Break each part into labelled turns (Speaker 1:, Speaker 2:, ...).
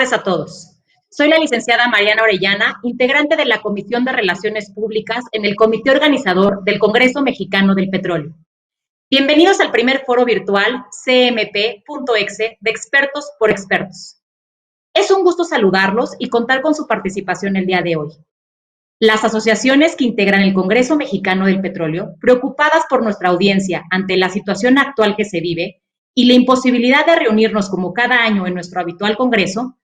Speaker 1: tardes a todos. Soy la licenciada Mariana Orellana, integrante de la Comisión de Relaciones Públicas en el Comité Organizador del Congreso Mexicano del Petróleo. Bienvenidos al primer foro virtual CMP.exe de Expertos por Expertos. Es un gusto saludarlos y contar con su participación el día de hoy. Las asociaciones que integran el Congreso Mexicano del Petróleo, preocupadas por nuestra audiencia ante la situación actual que se vive y la imposibilidad de reunirnos como cada año en nuestro habitual congreso,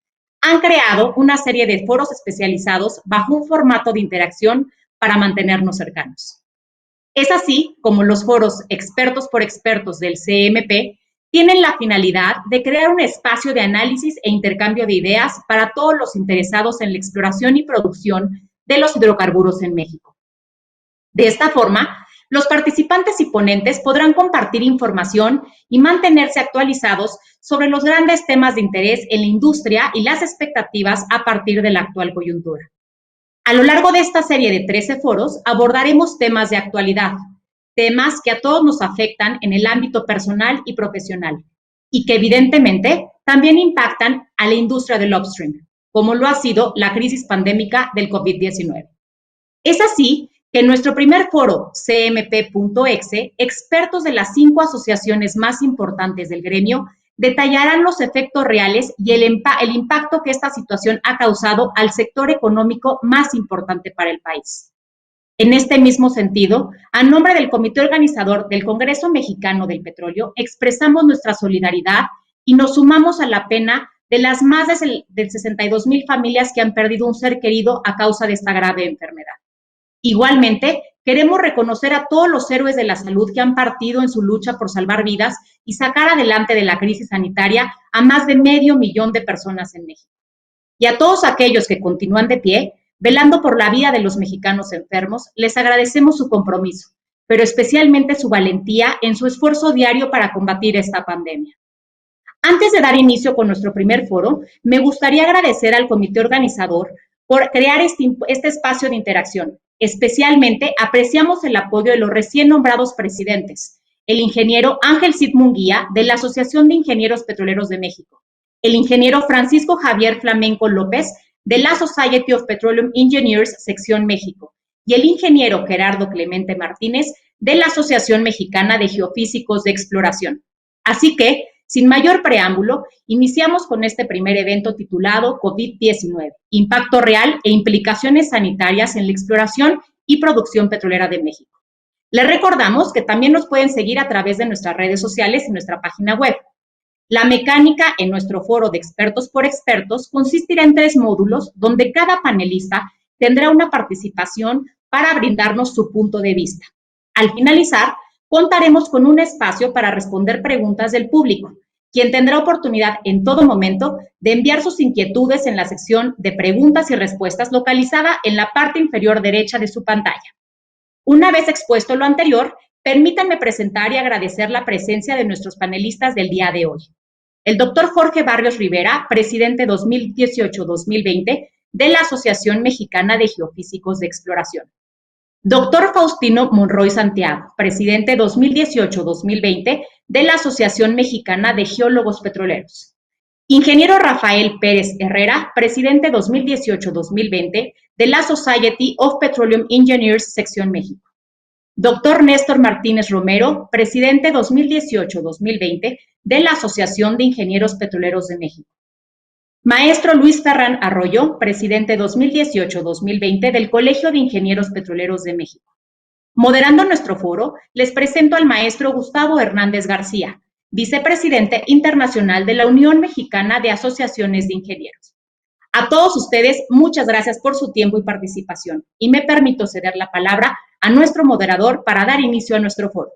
Speaker 1: han creado una serie de foros especializados bajo un formato de interacción para mantenernos cercanos. Es así como los foros Expertos por Expertos del CMP tienen la finalidad de crear un espacio de análisis e intercambio de ideas para todos los interesados en la exploración y producción de los hidrocarburos en México. De esta forma, los participantes y ponentes podrán compartir información y mantenerse actualizados sobre los grandes temas de interés en la industria y las expectativas a partir de la actual coyuntura. A lo largo de esta serie de 13 foros abordaremos temas de actualidad, temas que a todos nos afectan en el ámbito personal y profesional y que evidentemente también impactan a la industria del upstream, como lo ha sido la crisis pandémica del COVID-19. Es así que en nuestro primer foro CMP.exe, expertos de las 5 asociaciones más importantes del gremio detallarán los efectos reales y el impacto que esta situación ha causado al sector económico más importante para el país. En este mismo sentido, a nombre del Comité Organizador del Congreso Mexicano del Petróleo, expresamos nuestra solidaridad y nos sumamos a la pena de las más de 62,000 familias que han perdido un ser querido a causa de esta grave enfermedad. Igualmente, queremos reconocer a todos los héroes de la salud que han partido en su lucha por salvar vidas y sacar adelante de la crisis sanitaria a más de 500,000 de personas en México. Y a todos aquellos que continúan de pie, velando por la vida de los mexicanos enfermos, les agradecemos su compromiso, pero especialmente su valentía en su esfuerzo diario para combatir esta pandemia. Antes de dar inicio con nuestro primer foro, me gustaría agradecer al comité organizador por crear este espacio de interacción. Especialmente apreciamos el apoyo de los recién nombrados presidentes, el ingeniero Ángel Cid Munguía, de la Asociación de Ingenieros Petroleros de México, el ingeniero Francisco Javier Flamenco López, de la Society of Petroleum Engineers, sección México, y el ingeniero Gerardo Clemente Martínez, de la Asociación Mexicana de Geofísicos de Exploración. Así que, sin mayor preámbulo, iniciamos con este primer evento titulado COVID-19, impacto real e implicaciones sanitarias en la exploración y producción petrolera de México. Les recordamos que también nos pueden seguir a través de nuestras redes sociales y nuestra página web. La mecánica en nuestro foro de Expertos por Expertos consistirá en 3 módulos donde cada panelista tendrá una participación para brindarnos su punto de vista. Al finalizar, contaremos con un espacio para responder preguntas del público, quien tendrá oportunidad en todo momento de enviar sus inquietudes en la sección de preguntas y respuestas localizada en la parte inferior derecha de su pantalla. Una vez expuesto lo anterior, permítanme presentar y agradecer la presencia de nuestros panelistas del día de hoy. El doctor Jorge Barrios Rivera, presidente 2018-2020 de la Asociación Mexicana de Geofísicos de Exploración. Doctor Faustino Monroy Santiago, presidente 2018-2020 de la Asociación Mexicana de Geólogos Petroleros. Ingeniero Rafael Pérez Herrera, presidente 2018-2020 de la Society of Petroleum Engineers, sección México. Doctor Néstor Martínez Romero, presidente 2018-2020 de la Asociación de Ingenieros Petroleros de México. Maestro Luis Ferrán Arroyo, presidente 2018-2020 del Colegio de Ingenieros Petroleros de México. Moderando nuestro foro, les presento al maestro Gustavo Hernández García, vicepresidente internacional de la Unión Mexicana de Asociaciones de Ingenieros. A todos ustedes, muchas gracias por su tiempo y participación, y me permito ceder la palabra a nuestro moderador para dar inicio a nuestro foro.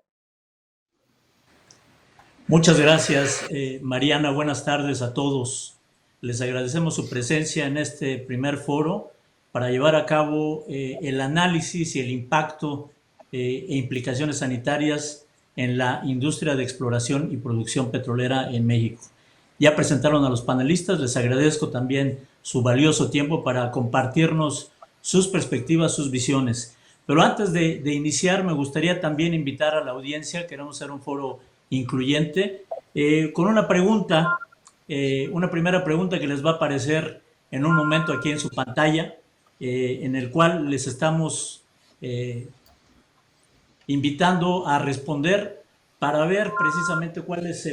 Speaker 2: Muchas gracias, Mariana. Buenas tardes a todos. Les agradecemos su presencia en este primer foro para llevar a cabo el análisis y el impacto e implicaciones sanitarias en la industria de exploración y producción petrolera en México. Ya presentaron a los panelistas, les agradezco también su valioso tiempo para compartirnos sus perspectivas, sus visiones. Pero antes de iniciar, me gustaría también invitar a la audiencia, queremos hacer un foro incluyente, con una pregunta una primera pregunta que les va a aparecer en un momento aquí en su pantalla, en el cual les estamos invitando a responder para ver precisamente cuál es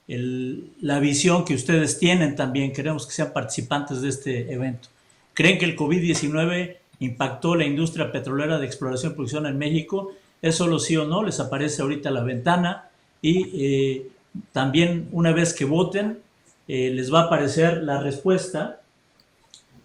Speaker 2: la visión que ustedes tienen también. Queremos que sean participantes de este evento. ¿Creen que el COVID-19 impactó la industria petrolera de exploración y producción en México? ¿Es solo sí o no? Les aparece ahorita la ventana y también una vez que voten les va a aparecer la respuesta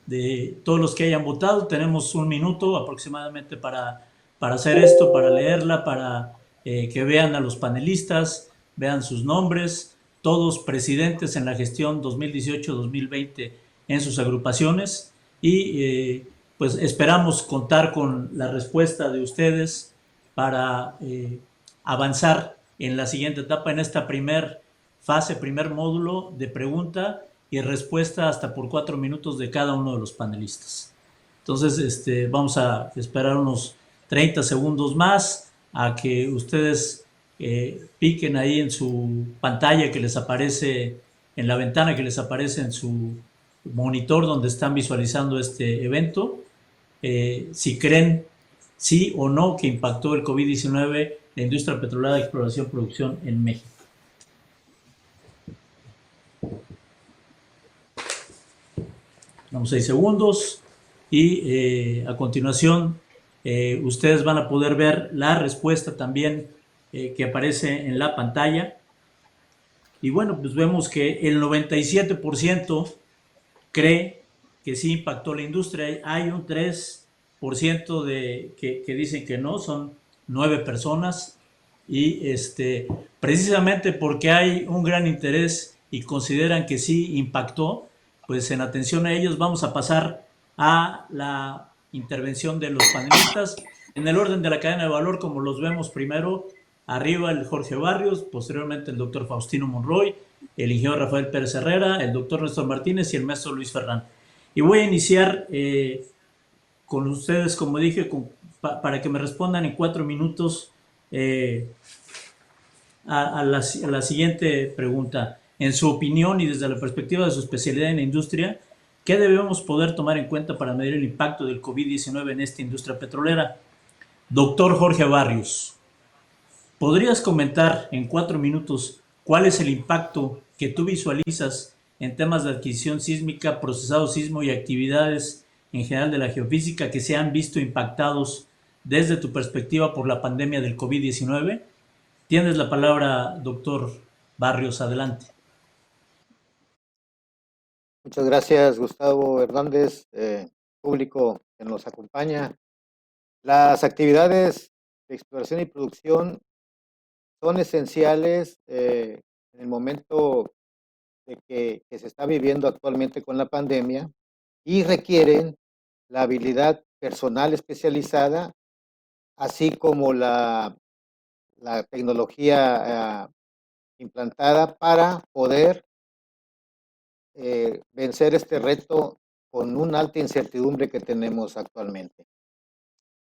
Speaker 2: de todos los que hayan votado. Tenemos un minuto aproximadamente para hacer esto, para leerla, para que vean a los panelistas, vean sus nombres, todos presidentes en la gestión 2018-2020 en sus agrupaciones y pues esperamos contar con la respuesta de ustedes para avanzar en la siguiente etapa, en esta primer fase, primer módulo de pregunta y respuesta hasta por 4 minutos de cada uno de los panelistas. Entonces, vamos a esperar unos 30 segundos más a que ustedes piquen ahí en su pantalla que les aparece, en la ventana que les aparece en su monitor donde están visualizando este evento, si creen sí o no que impactó el COVID-19 la industria petrolera de exploración y producción en México. Damos 6 segundos y a continuación ustedes van a poder ver la respuesta también que aparece en la pantalla. Y bueno, pues vemos que el 97% cree que sí impactó la industria. Hay un 3% que dicen que no, son 9 personas. Y precisamente porque hay un gran interés y consideran que sí impactó, pues en atención a ellos vamos a pasar a la intervención de los panelistas en el orden de la cadena de valor, como los vemos primero. Arriba el Jorge Barrios, posteriormente el doctor Faustino Monroy, el ingeniero Rafael Pérez Herrera, el doctor Néstor Martínez y el maestro Luis Ferrán. Y voy a iniciar con ustedes, como dije, para que me respondan en 4 minutos a la siguiente pregunta. En su opinión y desde la perspectiva de su especialidad en la industria, ¿qué debemos poder tomar en cuenta para medir el impacto del COVID-19 en esta industria petrolera? Doctor Jorge Barrios, ¿podrías comentar en 4 minutos cuál es el impacto que tú visualizas en temas de adquisición sísmica, procesado sismo y actividades en general de la geofísica que se han visto impactados desde tu perspectiva por la pandemia del COVID-19? Tienes la palabra, doctor Barrios, adelante.
Speaker 3: Muchas gracias, Gustavo Hernández, público que nos acompaña. Las actividades de exploración y producción son esenciales en el momento de que se está viviendo actualmente con la pandemia y requieren la habilidad personal especializada, así como la tecnología implantada para poder vencer este reto con una alta incertidumbre que tenemos actualmente.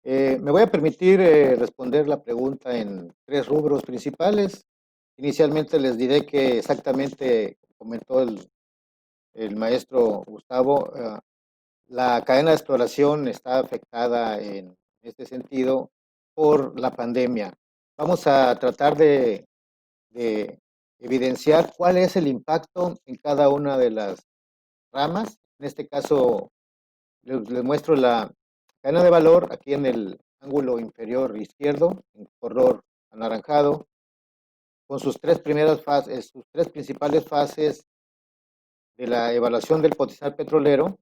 Speaker 3: Me voy a permitir responder la pregunta en 3 rubros principales. Inicialmente les diré que exactamente comentó el maestro Gustavo, la cadena de exploración está afectada en este sentido por la pandemia. Vamos a tratar de evidenciar cuál es el impacto en cada una de las ramas. En este caso, les muestro la cadena de valor aquí en el ángulo inferior izquierdo, en color anaranjado, con sus 3 primeras fases, sus 3 principales fases de la evaluación del potencial petrolero,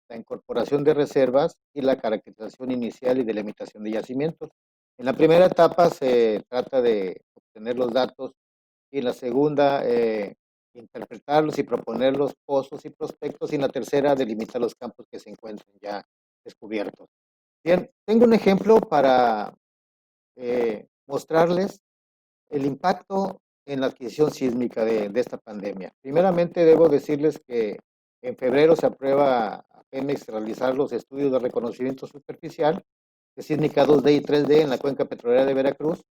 Speaker 3: la incorporación de reservas y la caracterización inicial y delimitación de yacimientos. En la primera etapa se trata de obtener los datos y en la segunda interpretarlos y proponer los pozos y prospectos y en la tercera delimitar los campos que se encuentren ya descubiertos. Bien, tengo un ejemplo para mostrarles el impacto en la adquisición sísmica de esta pandemia. Primeramente debo decirles que en febrero se aprueba a Pemex realizar los estudios de reconocimiento superficial de sísmica 2D y 3D en la cuenca petrolera de Veracruz,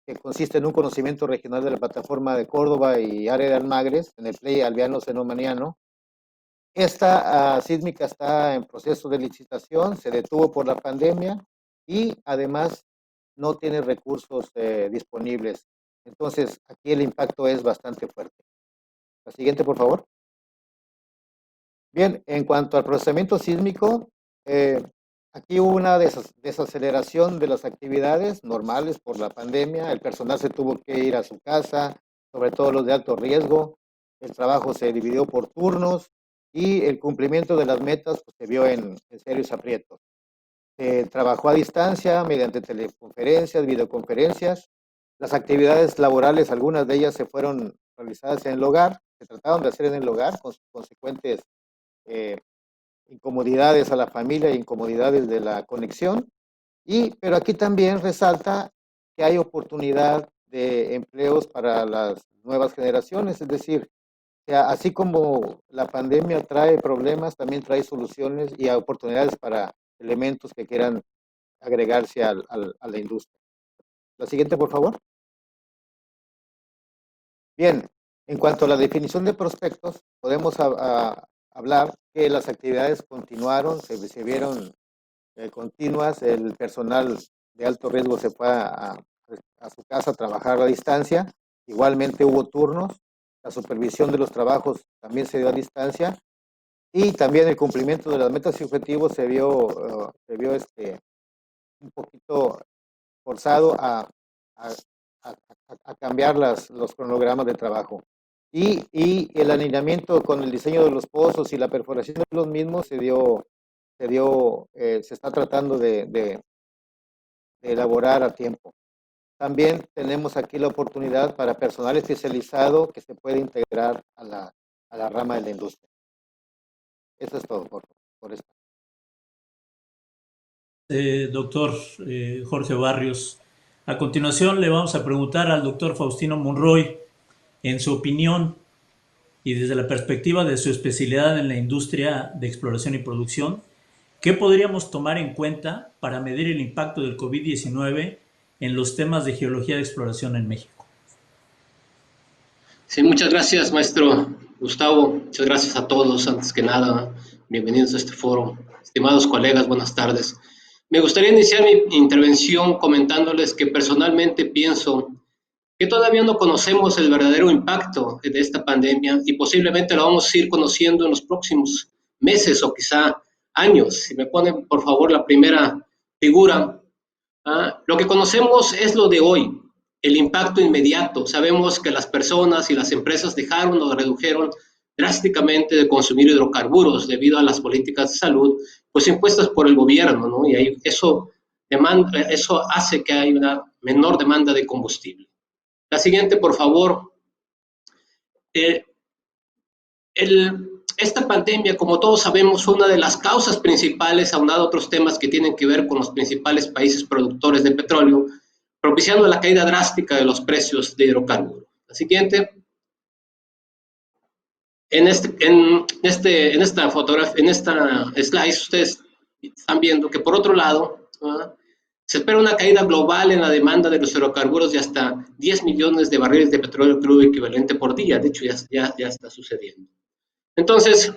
Speaker 3: que consiste en un conocimiento regional de la plataforma de Córdoba y área de Almagres, en el Play Alveano Cenomaniano. Esta sísmica está en proceso de licitación, se detuvo por la pandemia y además no tiene recursos disponibles. Entonces, aquí el impacto es bastante fuerte. La siguiente, por favor. Bien, en cuanto al procesamiento sísmico, aquí hubo una desaceleración de las actividades normales por la pandemia. El personal se tuvo que ir a su casa, sobre todo los de alto riesgo. El trabajo se dividió por turnos y el cumplimiento de las metas pues, se vio en serios aprietos. Se trabajó a distancia mediante teleconferencias, videoconferencias. Las actividades laborales, algunas de ellas se fueron realizadas en el hogar, se trataron de hacer en el hogar con sus consecuentes incomodidades a la familia e incomodidades de la conexión. Pero aquí también resalta que hay oportunidad de empleos para las nuevas generaciones, es decir, así como la pandemia trae problemas, también trae soluciones y oportunidades para elementos que quieran agregarse a la industria. La siguiente, por favor. Bien, en cuanto a la definición de prospectos, podemos hablar que las actividades continuaron, se vieron continuas, el personal de alto riesgo se fue a su casa a trabajar a distancia, igualmente hubo turnos, la supervisión de los trabajos también se dio a distancia y también el cumplimiento de las metas y objetivos se vio un poquito forzado a cambiar los cronogramas de trabajo. Y el alineamiento con el diseño de los pozos y la perforación de los mismos se está tratando de elaborar a tiempo. También tenemos aquí la oportunidad para personal especializado que se puede integrar a la rama de la industria. Eso es todo por esto.
Speaker 2: Doctor Jorge Barrios, a continuación le vamos a preguntar al doctor Faustino Monroy, en su opinión y desde la perspectiva de su especialidad en la industria de exploración y producción, ¿qué podríamos tomar en cuenta para medir el impacto del COVID-19 en los temas de geología de exploración en México?
Speaker 4: Sí, muchas gracias, maestro Gustavo. Muchas gracias a todos. Antes que nada, bienvenidos a este foro. Estimados colegas, buenas tardes. Me gustaría iniciar mi intervención comentándoles que personalmente pienso que todavía no conocemos el verdadero impacto de esta pandemia y posiblemente lo vamos a ir conociendo en los próximos meses o quizá años. Si me ponen, por favor, la primera figura. Lo que conocemos es lo de hoy, el impacto inmediato. Sabemos que las personas y las empresas dejaron o redujeron drásticamente de consumir hidrocarburos debido a las políticas de salud, pues impuestas por el gobierno, ¿no? Y ahí eso hace que haya una menor demanda de combustible. La siguiente, por favor. Esta pandemia, como todos sabemos, fue una de las causas principales, aunado a otros temas que tienen que ver con los principales países productores de petróleo, propiciando la caída drástica de los precios de hidrocarburos. La siguiente. En esta fotografía, en esta slide, ustedes están viendo que por otro lado, se espera una caída global en la demanda de los hidrocarburos de hasta 10 millones de barriles de petróleo crudo equivalente por día. De hecho, ya está sucediendo. Entonces,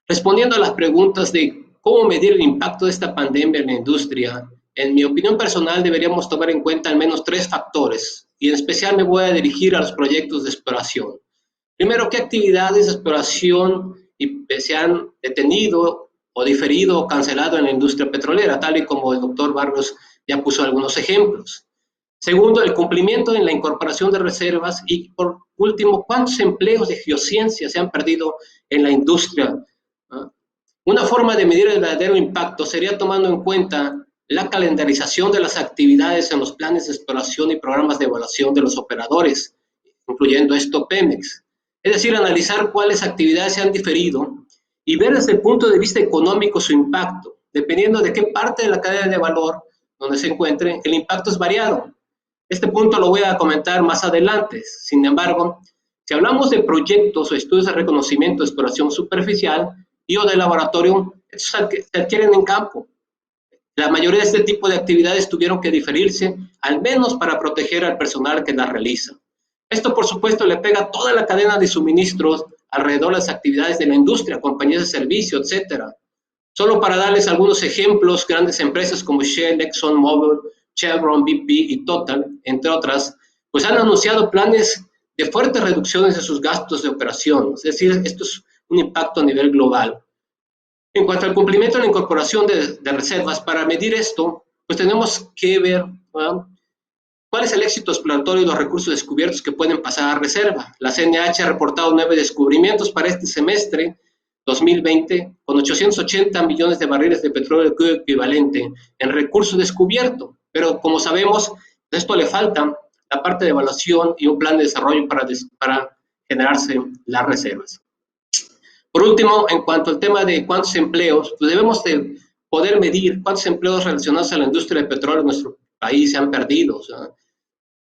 Speaker 4: respondiendo a las preguntas de cómo medir el impacto de esta pandemia en la industria, en mi opinión personal deberíamos tomar en cuenta al menos 3 factores, y en especial me voy a dirigir a los proyectos de exploración. Primero, ¿qué actividades de exploración se han detenido o diferido o cancelado en la industria petrolera, tal y como el doctor Barrios ya puso algunos ejemplos? Segundo, el cumplimiento en la incorporación de reservas. Y por último, ¿cuántos empleos de geociencia se han perdido en la industria? Una forma de medir el verdadero impacto sería tomando en cuenta la calendarización de las actividades en los planes de exploración y programas de evaluación de los operadores, incluyendo esto Pemex. Es decir, analizar cuáles actividades se han diferido y ver desde el punto de vista económico su impacto. Dependiendo de qué parte de la cadena de valor donde se encuentre, el impacto es variado. Este punto lo voy a comentar más adelante. Sin embargo, si hablamos de proyectos o estudios de reconocimiento de exploración superficial y o de laboratorio, estos se adquieren en campo. La mayoría de este tipo de actividades tuvieron que diferirse, al menos para proteger al personal que las realiza. Esto, por supuesto, le pega a toda la cadena de suministros alrededor de las actividades de la industria, compañías de servicio, etcétera. Solo para darles algunos ejemplos, grandes empresas como Shell, ExxonMobil, Chevron, BP y Total, entre otras, pues han anunciado planes de fuertes reducciones de sus gastos de operación. Es decir, esto es un impacto a nivel global. En cuanto al cumplimiento de la incorporación de reservas, para medir esto, pues tenemos que ver, ¿no?, cuál es el éxito exploratorio de los recursos descubiertos que pueden pasar a reserva. La CNH ha reportado 9 descubrimientos para este semestre 2020, con 880 millones de barriles de petróleo equivalente en recursos descubiertos. Pero como sabemos, de esto le falta la parte de evaluación y un plan de desarrollo para generarse las reservas. Por último, en cuanto al tema de cuántos empleos, pues debemos de poder medir cuántos empleos relacionados a la industria del petróleo en nuestro país se han perdido, o sea,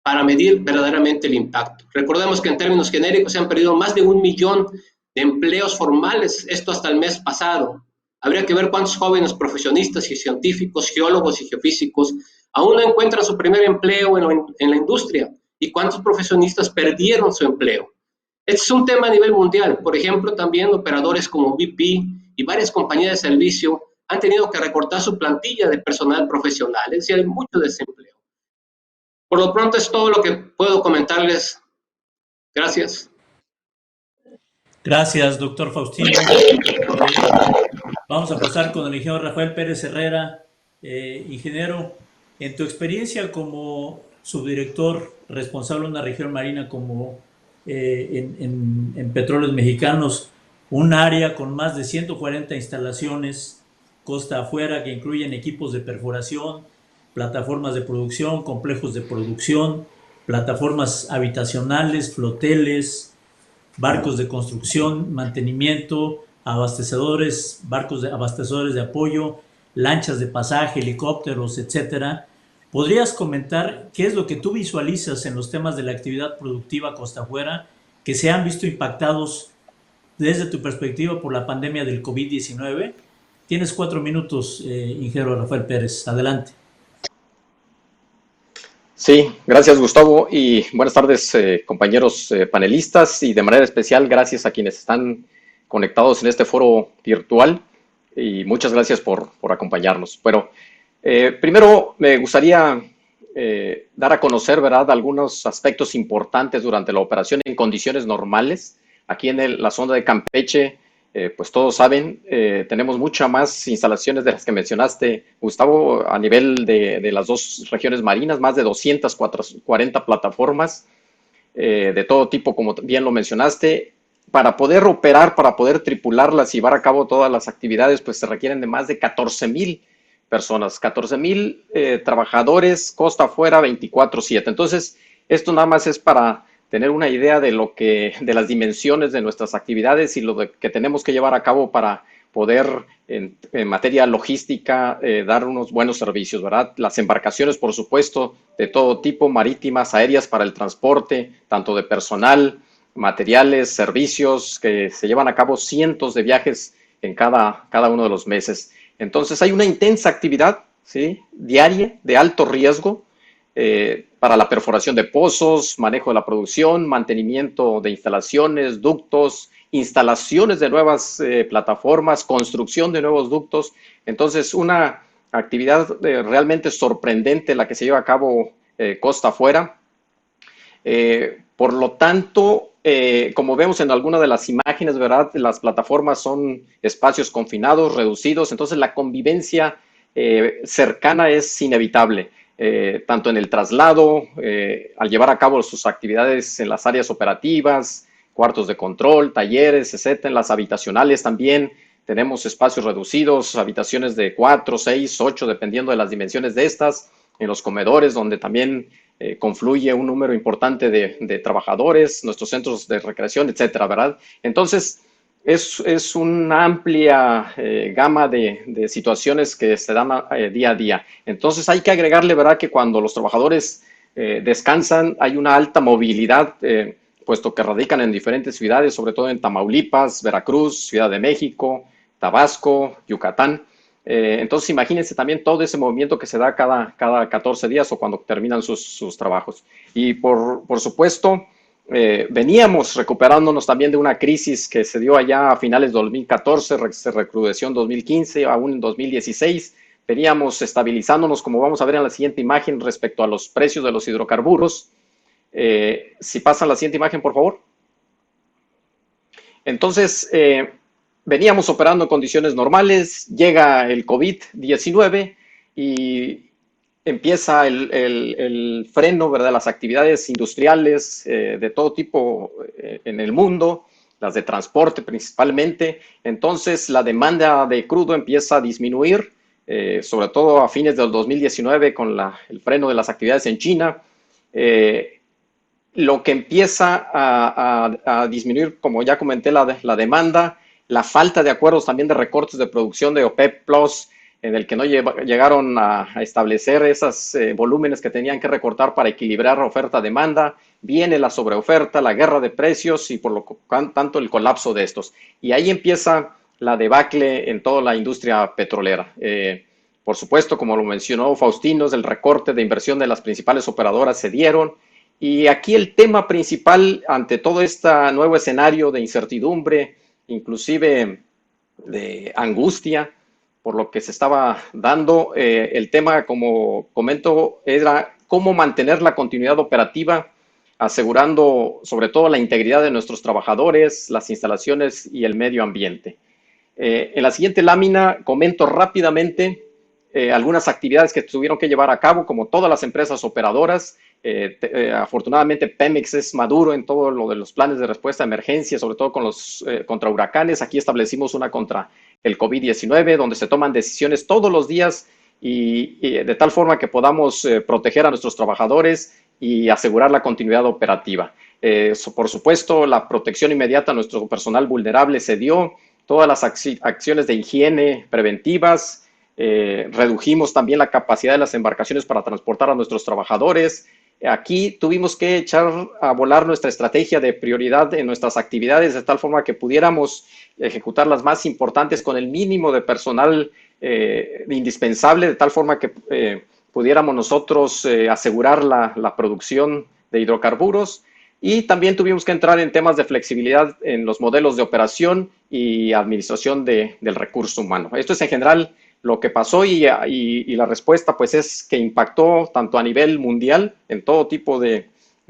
Speaker 4: para medir verdaderamente el impacto. Recordemos que en términos genéricos se han perdido más de 1 millón de empleos formales, esto hasta el mes pasado. Habría que ver cuántos jóvenes profesionistas y científicos, geólogos y geofísicos aún no encuentran su primer empleo en la industria y cuántos profesionistas perdieron su empleo. Este es un tema a nivel mundial. Por ejemplo, también operadores como BP y varias compañías de servicio han tenido que recortar su plantilla de personal profesional, es decir, hay mucho desempleo. Por lo pronto es todo lo que puedo comentarles. Gracias.
Speaker 2: Gracias, doctor Faustino. Vamos a pasar con el ingeniero Rafael Pérez Herrera. Ingeniero, en tu experiencia como subdirector responsable de una región marina como en Petróleos Mexicanos, un área con más de 140 instalaciones costa afuera que incluyen equipos de perforación, plataformas de producción, complejos de producción, plataformas habitacionales, floteles, barcos de construcción, mantenimiento, abastecedores, abastecedores de apoyo, lanchas de pasaje, helicópteros, etcétera. ¿Podrías comentar qué es lo que tú visualizas en los temas de la actividad productiva costa afuera que se han visto impactados desde tu perspectiva por la pandemia del COVID-19? Tienes 4 minutos, ingeniero Rafael Pérez. Adelante.
Speaker 5: Sí, gracias Gustavo y buenas tardes compañeros panelistas y de manera especial gracias a quienes están conectados en este foro virtual y muchas gracias por acompañarnos. Bueno, primero me gustaría dar a conocer, ¿verdad?, algunos aspectos importantes durante la operación en condiciones normales. Aquí en la zona de Campeche, pues todos saben, tenemos muchas más instalaciones de las que mencionaste, Gustavo, a nivel de las dos regiones marinas, más de 240 plataformas de todo tipo, como bien lo mencionaste. Para poder operar, para poder tripularlas y llevar a cabo todas las actividades, pues se requieren de más de 14,000 personas, 14,000 trabajadores, costa afuera, 24/7. Entonces, esto nada más es para tener una idea de de las dimensiones de nuestras actividades y lo que tenemos que llevar a cabo para poder, en materia logística, dar unos buenos servicios, ¿verdad? Las embarcaciones, por supuesto, de todo tipo, marítimas, aéreas para el transporte, tanto de personal, materiales, servicios, que se llevan a cabo cientos de viajes en cada uno de los meses. Entonces hay una intensa actividad, ¿sí?, diaria de alto riesgo para la perforación de pozos, manejo de la producción, mantenimiento de instalaciones, ductos, instalaciones de nuevas plataformas, construcción de nuevos ductos. Entonces una actividad realmente sorprendente la que se lleva a cabo costa afuera. Por lo tanto, como vemos en alguna de las imágenes, ¿verdad?, las plataformas son espacios confinados, reducidos, entonces la convivencia cercana es inevitable, tanto en el traslado, al llevar a cabo sus actividades en las áreas operativas, cuartos de control, talleres, etcétera, en las habitacionales también tenemos espacios reducidos, habitaciones de 4, 6, 8, dependiendo de las dimensiones de estas, en los comedores, donde también confluye un número importante de trabajadores, nuestros centros de recreación, etcétera, ¿verdad? Entonces, es una amplia gama de situaciones que se dan día a día. Entonces, hay que agregarle, ¿verdad?, que cuando los trabajadores descansan, hay una alta movilidad, puesto que radican en diferentes ciudades, sobre todo en Tamaulipas, Veracruz, Ciudad de México, Tabasco, Yucatán. Entonces, imagínense también todo ese movimiento que se da cada 14 días o cuando terminan sus trabajos. Y por supuesto, veníamos recuperándonos también de una crisis que se dio allá a finales de 2014, se recrudeció en 2015, aún en 2016. Veníamos estabilizándonos, como vamos a ver en la siguiente imagen, respecto a los precios de los hidrocarburos. Si pasan la siguiente imagen, por favor. Entonces, veníamos operando en condiciones normales, llega el COVID-19 y empieza el freno, ¿verdad?, las actividades industriales de todo tipo en el mundo, las de transporte principalmente. Entonces, la demanda de crudo empieza a disminuir, sobre todo a fines del 2019 con el freno de las actividades en China. Lo que empieza a disminuir, como ya comenté, la demanda, la falta de acuerdos también de recortes de producción de OPEP Plus, en el que no llegaron a establecer esos volúmenes que tenían que recortar para equilibrar oferta-demanda. Viene la sobreoferta, la guerra de precios y por lo tanto el colapso de estos. Y ahí empieza la debacle en toda la industria petrolera. Por supuesto, como lo mencionó Faustino, el recorte de inversión de las principales operadoras se dieron. Y aquí el tema principal ante todo este nuevo escenario de incertidumbre, inclusive de angustia por lo que se estaba dando, el tema, como comento, era cómo mantener la continuidad operativa, asegurando sobre todo la integridad de nuestros trabajadores, las instalaciones y el medio ambiente. En la siguiente lámina comento rápidamente algunas actividades que tuvieron que llevar a cabo, como todas las empresas operadoras. Afortunadamente Pemex es maduro en todo lo de los planes de respuesta a emergencia, sobre todo con contra huracanes. Aquí establecimos una contra el COVID-19, donde se toman decisiones todos los días y de tal forma que podamos proteger a nuestros trabajadores y asegurar la continuidad operativa. Por supuesto, la protección inmediata a nuestro personal vulnerable se dio, todas las acciones de higiene preventivas, redujimos también la capacidad de las embarcaciones para transportar a nuestros trabajadores. Aquí tuvimos que echar a volar nuestra estrategia de prioridad en nuestras actividades de tal forma que pudiéramos ejecutar las más importantes con el mínimo de personal indispensable, de tal forma que pudiéramos nosotros asegurar la producción de hidrocarburos. Y también tuvimos que entrar en temas de flexibilidad en los modelos de operación y administración del recurso humano. Esto es en general lo que pasó y la respuesta pues es que impactó tanto a nivel mundial en todo tipo de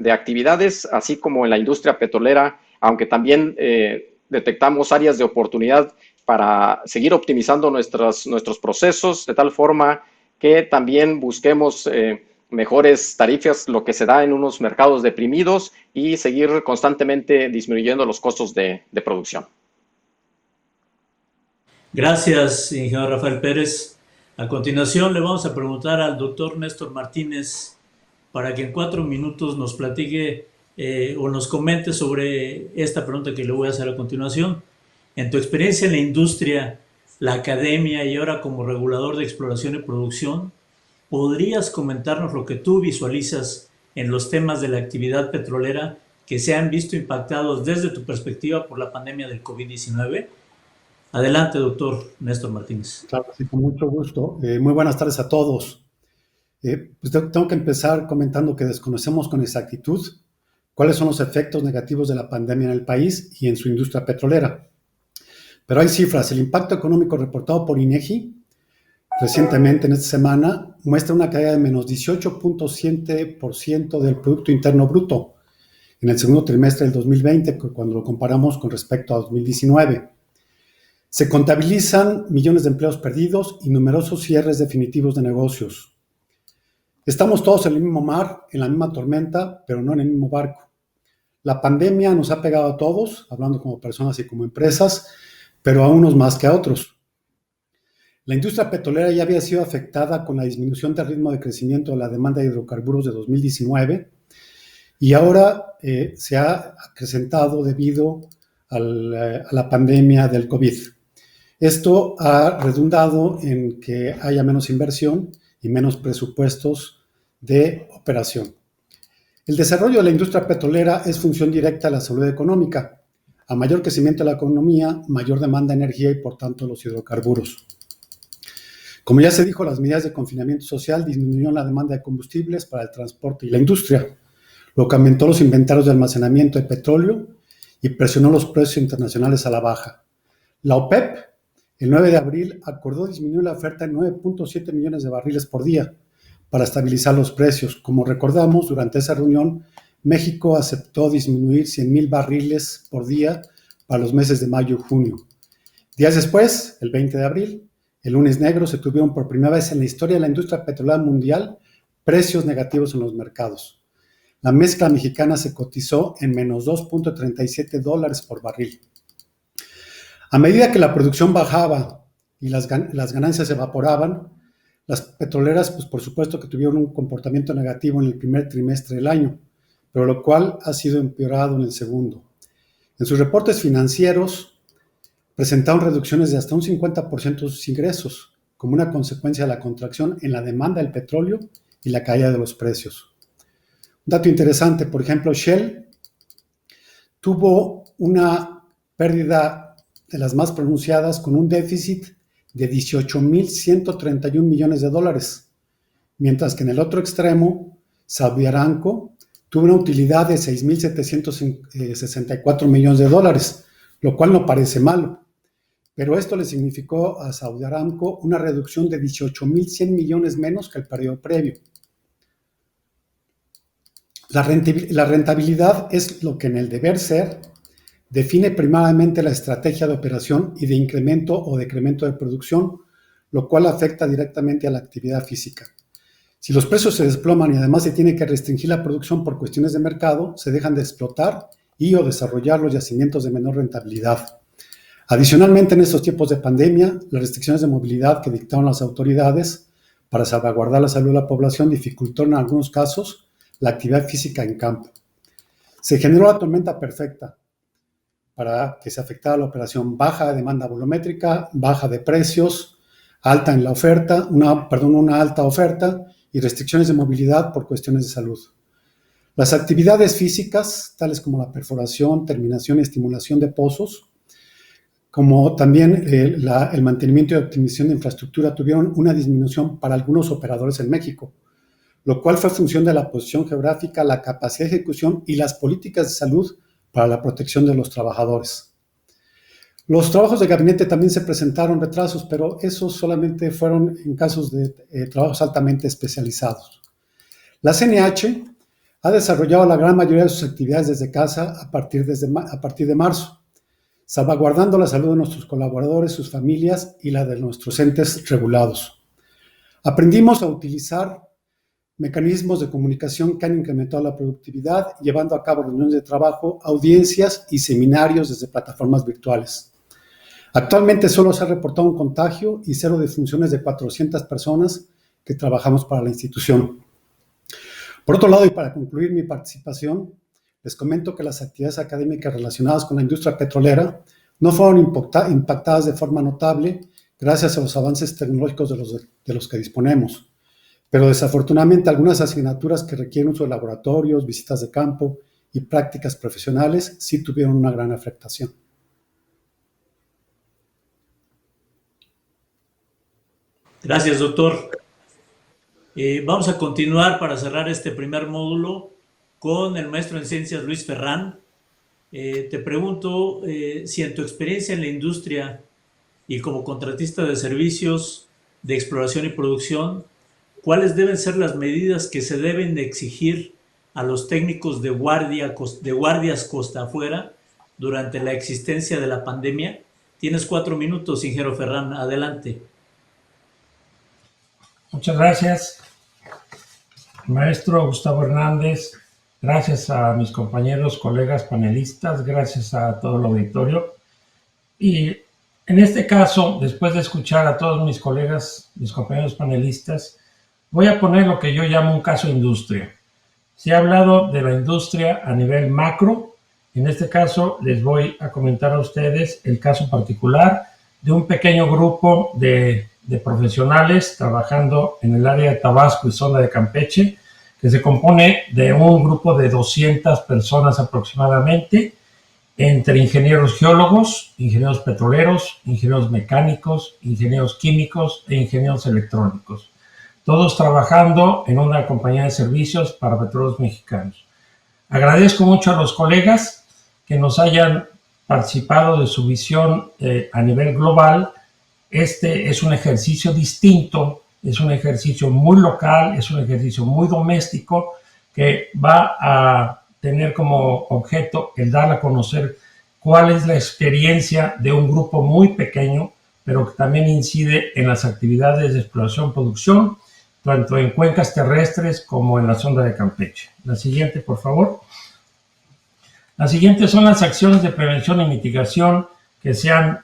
Speaker 5: actividades, así como en la industria petrolera, aunque también detectamos áreas de oportunidad para seguir optimizando nuestros procesos de tal forma que también busquemos mejores tarifas, lo que se da en unos mercados deprimidos y seguir constantemente disminuyendo los costos de producción.
Speaker 2: Gracias, ingeniero Rafael Pérez. A continuación le vamos a preguntar al doctor Néstor Martínez para que en 4 minutos nos platique o nos comente sobre esta pregunta que le voy a hacer a continuación. En tu experiencia en la industria, la academia y ahora como regulador de exploración y producción, ¿podrías comentarnos lo que tú visualizas en los temas de la actividad petrolera que se han visto impactados desde tu perspectiva por la pandemia del COVID-19? Adelante, doctor Néstor Martínez.
Speaker 6: Claro, sí, con mucho gusto. Muy buenas tardes a todos. Pues tengo que empezar comentando que desconocemos con exactitud cuáles son los efectos negativos de la pandemia en el país y en su industria petrolera. Pero hay cifras. El impacto económico reportado por INEGI recientemente, en esta semana, muestra una caída de menos 18.7% del Producto Interno Bruto en el segundo trimestre del 2020, cuando lo comparamos con respecto a 2019. Se contabilizan millones de empleos perdidos y numerosos cierres definitivos de negocios. Estamos todos en el mismo mar, en la misma tormenta, pero no en el mismo barco. La pandemia nos ha pegado a todos, hablando como personas y como empresas, pero a unos más que a otros. La industria petrolera ya había sido afectada con la disminución del ritmo de crecimiento de la demanda de hidrocarburos de 2019 y ahora se ha acrecentado debido a la pandemia del COVID. Esto ha redundado en que haya menos inversión y menos presupuestos de operación. El desarrollo de la industria petrolera es función directa de la salud económica. A mayor crecimiento de la economía, mayor demanda de energía y por tanto los hidrocarburos. Como ya se dijo, las medidas de confinamiento social disminuyeron la demanda de combustibles para el transporte y la industria, lo que aumentó los inventarios de almacenamiento de petróleo y presionó los precios internacionales a la baja. La OPEP, el 9 de abril, acordó disminuir la oferta en 9.7 millones de barriles por día para estabilizar los precios. Como recordamos, durante esa reunión, México aceptó disminuir 100,000 barriles por día para los meses de mayo y junio. Días después, el 20 de abril, el lunes negro, se tuvieron por primera vez en la historia de la industria petrolera mundial precios negativos en los mercados. La mezcla mexicana se cotizó en menos $2.37 por barril. A medida que la producción bajaba y las ganancias se evaporaban, las petroleras, pues por supuesto que tuvieron un comportamiento negativo en el primer trimestre del año, pero lo cual ha sido empeorado en el segundo. En sus reportes financieros presentaron reducciones de hasta un 50% de sus ingresos, como una consecuencia de la contracción en la demanda del petróleo y la caída de los precios. Un dato interesante, por ejemplo, Shell tuvo una pérdida de las más pronunciadas con un déficit de $18,131 millones, mientras que en el otro extremo, Saudi Aramco tuvo una utilidad de $6,764 millones, lo cual no parece malo, pero esto le significó a Saudi Aramco una reducción de 18,100 millones menos que el periodo previo. La rentabilidad es lo que en el deber ser define primariamente la estrategia de operación y de incremento o decremento de producción, lo cual afecta directamente a la actividad física. Si los precios se desploman y además se tiene que restringir la producción por cuestiones de mercado, se dejan de explotar y o desarrollar los yacimientos de menor rentabilidad. Adicionalmente, en estos tiempos de pandemia, las restricciones de movilidad que dictaron las autoridades para salvaguardar la salud de la población dificultaron en algunos casos la actividad física en campo. Se generó la tormenta perfecta para que se afectara la operación: baja de demanda volumétrica, baja de precios, alta en la oferta, una alta oferta y restricciones de movilidad por cuestiones de salud. Las actividades físicas, tales como la perforación, terminación y estimulación de pozos, como también el mantenimiento y optimización de infraestructura, tuvieron una disminución para algunos operadores en México, lo cual fue función de la posición geográfica, la capacidad de ejecución y las políticas de salud para la protección de los trabajadores. Los trabajos de gabinete también se presentaron retrasos, pero esos solamente fueron en casos de trabajos altamente especializados. La CNH ha desarrollado la gran mayoría de sus actividades desde casa a partir de marzo, salvaguardando la salud de nuestros colaboradores, sus familias y la de nuestros entes regulados. Aprendimos a utilizar mecanismos de comunicación que han incrementado la productividad, llevando a cabo reuniones de trabajo, audiencias y seminarios desde plataformas virtuales. Actualmente solo se ha reportado un contagio y 0 defunciones de 400 personas que trabajamos para la institución. Por otro lado, y para concluir mi participación, les comento que las actividades académicas relacionadas con la industria petrolera no fueron impactadas de forma notable gracias a los avances tecnológicos de los que disponemos. Pero desafortunadamente algunas asignaturas que requieren uso de laboratorios, visitas de campo y prácticas profesionales sí tuvieron una gran afectación.
Speaker 2: Gracias, doctor. Vamos a continuar para cerrar este primer módulo con el maestro en ciencias Luis Ferrán. Te pregunto si en tu experiencia en la industria y como contratista de servicios de exploración y producción, ¿cuáles deben ser las medidas que se deben de exigir a los técnicos de guardias costa afuera durante la existencia de la pandemia? Tienes 4 minutos, ingeniero Ferrán, adelante.
Speaker 7: Muchas gracias, maestro Gustavo Hernández. Gracias a mis compañeros, colegas panelistas, gracias a todo el auditorio. Y en este caso, después de escuchar a todos mis colegas, mis compañeros panelistas, voy a poner lo que yo llamo un caso industria. Se ha hablado de la industria a nivel macro. En este caso, les voy a comentar a ustedes el caso particular de un pequeño grupo de profesionales trabajando en el área de Tabasco y zona de Campeche, que se compone de un grupo de 200 personas aproximadamente, entre ingenieros geólogos, ingenieros petroleros, ingenieros mecánicos, ingenieros químicos e ingenieros electrónicos, todos trabajando en una compañía de servicios para Petróleos Mexicanos. Agradezco mucho a los colegas que nos hayan participado de su visión a nivel global. Este es un ejercicio distinto, es un ejercicio muy local, es un ejercicio muy doméstico que va a tener como objeto el dar a conocer cuál es la experiencia de un grupo muy pequeño, pero que también incide en las actividades de exploración-producción, tanto en cuencas terrestres como en la sonda de Campeche. La siguiente, por favor. Las siguientes son las acciones de prevención y mitigación que se han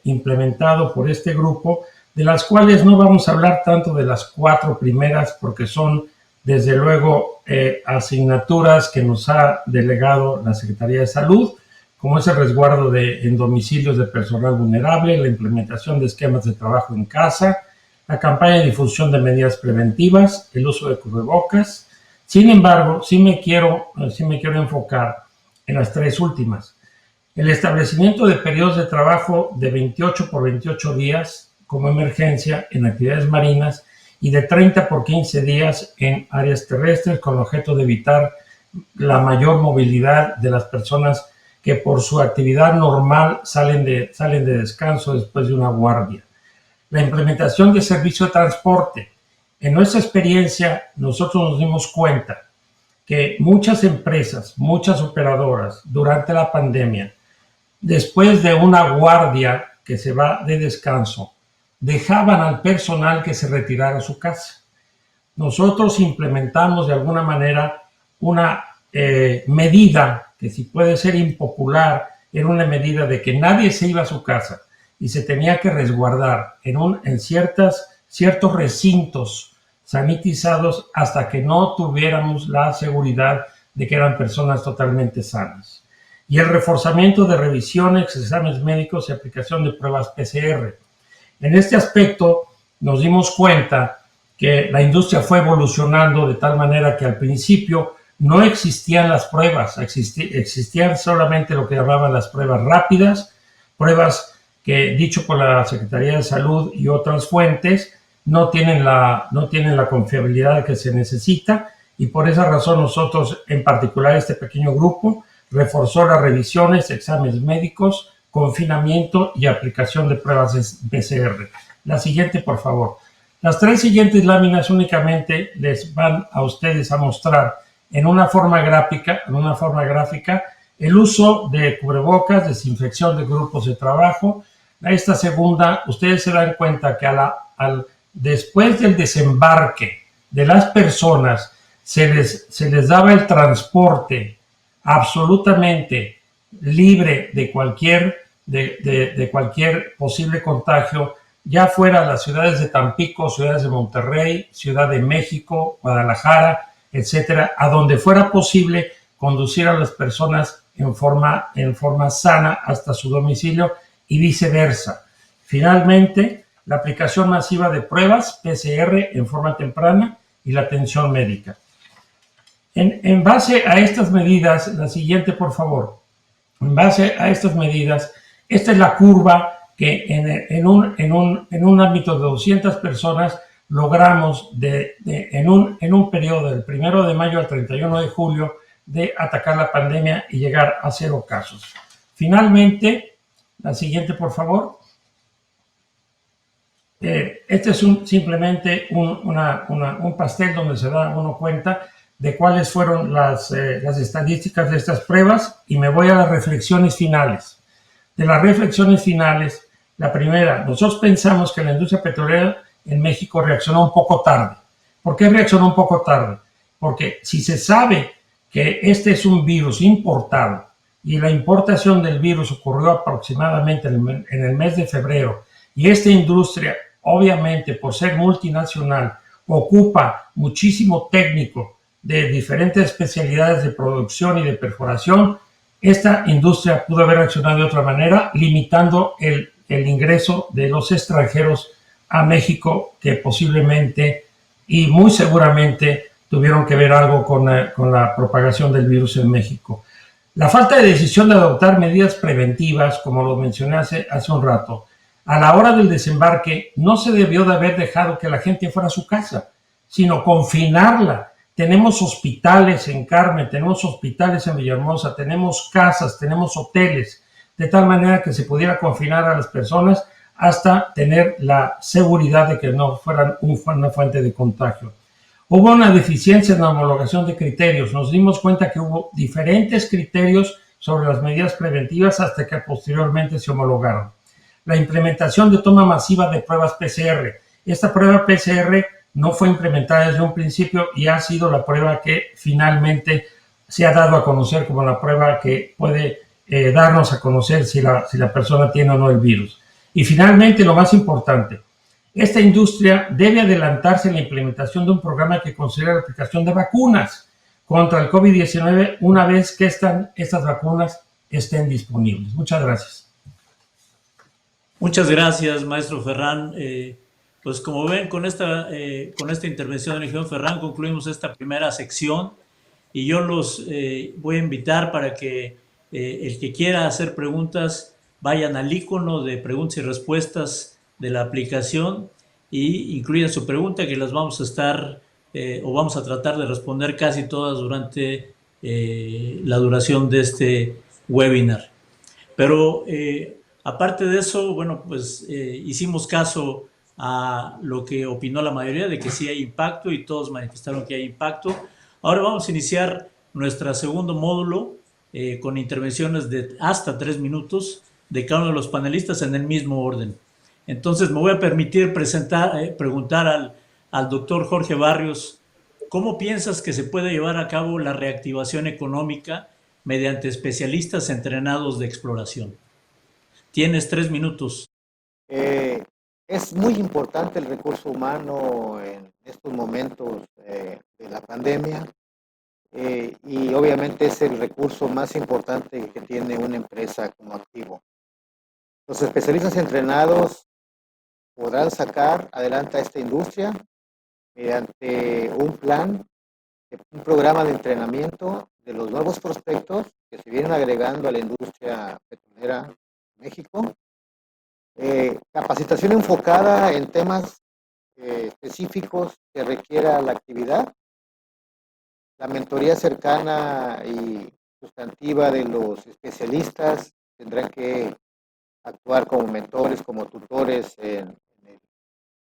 Speaker 7: implementado por este grupo, de las cuales no vamos a hablar tanto de las 4 primeras, porque son, desde luego, asignaturas que nos ha delegado la Secretaría de Salud, como es el resguardo en domicilios de personal vulnerable, la implementación de esquemas de trabajo en casa, la campaña de difusión de medidas preventivas, el uso de cubrebocas. Sin embargo, sí me quiero enfocar en las 3 últimas. El establecimiento de periodos de trabajo de 28 por 28 días como emergencia en actividades marinas y de 30 por 15 días en áreas terrestres, con el objeto de evitar la mayor movilidad de las personas que por su actividad normal salen de descanso después de una guardia. La implementación de servicio de transporte. En nuestra experiencia, nosotros nos dimos cuenta que muchas empresas, muchas operadoras, durante la pandemia, después de una guardia que se va de descanso, dejaban al personal que se retirara a su casa. Nosotros implementamos de alguna manera una medida que, si puede ser impopular, era una medida de que nadie se iba a su casa y se tenía que resguardar en ciertos recintos sanitizados hasta que no tuviéramos la seguridad de que eran personas totalmente sanas. Y el reforzamiento de revisiones, exámenes médicos y aplicación de pruebas PCR. En este aspecto nos dimos cuenta que la industria fue evolucionando de tal manera que al principio no existían las pruebas, existían solamente lo que llamaban las pruebas rápidas, pruebas que, dicho por la Secretaría de Salud y otras fuentes, no tienen la confiabilidad que se necesita, y por esa razón nosotros, en particular este pequeño grupo, reforzó las revisiones, exámenes médicos, confinamiento y aplicación de pruebas PCR. La siguiente, por favor. Las 3 siguientes láminas únicamente les van a ustedes a mostrar en una forma gráfica el uso de cubrebocas, desinfección de grupos de trabajo. Esta segunda, ustedes se dan cuenta que después del desembarque de las personas se les daba el transporte absolutamente libre de cualquier posible contagio, ya fuera las ciudades de Tampico, ciudades de Monterrey, Ciudad de México, Guadalajara, etcétera, a donde fuera posible conducir a las personas en forma sana hasta su domicilio y viceversa. Finalmente, la aplicación masiva de pruebas PCR en forma temprana y la atención médica. En base a estas medidas, la siguiente, por favor. En base a estas medidas, esta es la curva que en un ámbito de 200 personas logramos en un periodo del 1 de mayo al 31 de julio de atacar la pandemia y llegar a 0 casos. Finalmente, la siguiente, por favor. Este es simplemente un pastel donde se da uno cuenta de cuáles fueron las estadísticas de estas pruebas, y me voy a las reflexiones finales. De las reflexiones finales, la primera, nosotros pensamos que la industria petrolera en México reaccionó un poco tarde. ¿Por qué reaccionó un poco tarde? Porque si se sabe que este es un virus importado y la importación del virus ocurrió aproximadamente en el mes de febrero, y esta industria, obviamente, por ser multinacional, ocupa muchísimo técnico de diferentes especialidades de producción y de perforación, esta industria pudo haber accionado de otra manera, limitando el ingreso de los extranjeros a México, que posiblemente y muy seguramente tuvieron que ver algo con la propagación del virus en México. La falta de decisión de adoptar medidas preventivas, como lo mencioné hace un rato, a la hora del desembarque no se debió de haber dejado que la gente fuera a su casa, sino confinarla. Tenemos hospitales en Carmen, tenemos hospitales en Villahermosa, tenemos casas, tenemos hoteles, de tal manera que se pudiera confinar a las personas hasta tener la seguridad de que no fueran una fuente de contagio. Hubo una deficiencia en la homologación de criterios. Nos dimos cuenta que hubo diferentes criterios sobre las medidas preventivas hasta que posteriormente se homologaron. La implementación de toma masiva de pruebas PCR. Esta prueba PCR no fue implementada desde un principio y ha sido la prueba que finalmente se ha dado a conocer como la prueba que puede darnos a conocer si la persona tiene o no el virus. Y finalmente, lo más importante, esta industria debe adelantarse en la implementación de un programa que considere la aplicación de vacunas contra el COVID-19 una vez que estas vacunas estén disponibles. Muchas gracias.
Speaker 2: Muchas gracias, maestro Ferrán. Pues como ven, con esta intervención del ingeniero Ferrán concluimos esta primera sección y yo los voy a invitar para que el que quiera hacer preguntas vayan al icono de preguntas y respuestas de la aplicación y incluyan su pregunta, que las vamos a estar o vamos a tratar de responder casi todas durante la duración de este webinar. Pero aparte de eso, bueno, pues hicimos caso a lo que opinó la mayoría de que sí hay impacto y todos manifestaron que hay impacto. Ahora vamos a iniciar nuestro segundo módulo con intervenciones de hasta 3 minutos de cada uno de los panelistas en el mismo orden. Entonces me voy a permitir preguntar al doctor Jorge Barrios, ¿cómo piensas que se puede llevar a cabo la reactivación económica mediante especialistas entrenados de exploración? Tienes 3 minutos.
Speaker 3: Es muy importante el recurso humano en estos momentos de la pandemia y obviamente es el recurso más importante que tiene una empresa como activo. Los especialistas entrenados podrán sacar adelante a esta industria mediante un plan, un programa de entrenamiento de los nuevos prospectos que se vienen agregando a la industria petrolera de México. Capacitación enfocada en temas específicos que requiera la actividad, la mentoría cercana y sustantiva de los especialistas tendrán que actuar como mentores, como tutores en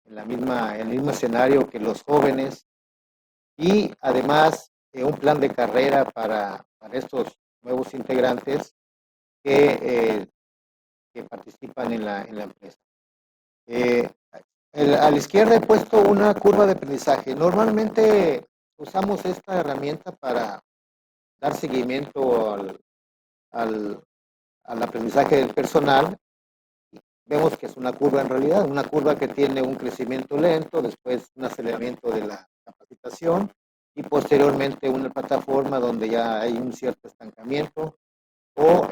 Speaker 3: el mismo escenario que los jóvenes y además un plan de carrera para estos nuevos integrantes que participan en la empresa. A la izquierda he puesto una curva de aprendizaje. Normalmente usamos esta herramienta para dar seguimiento al aprendizaje del personal. Vemos que es una curva en realidad, una curva que tiene un crecimiento lento, después un aceleramiento de la capacitación y posteriormente una plataforma donde ya hay un cierto estancamiento o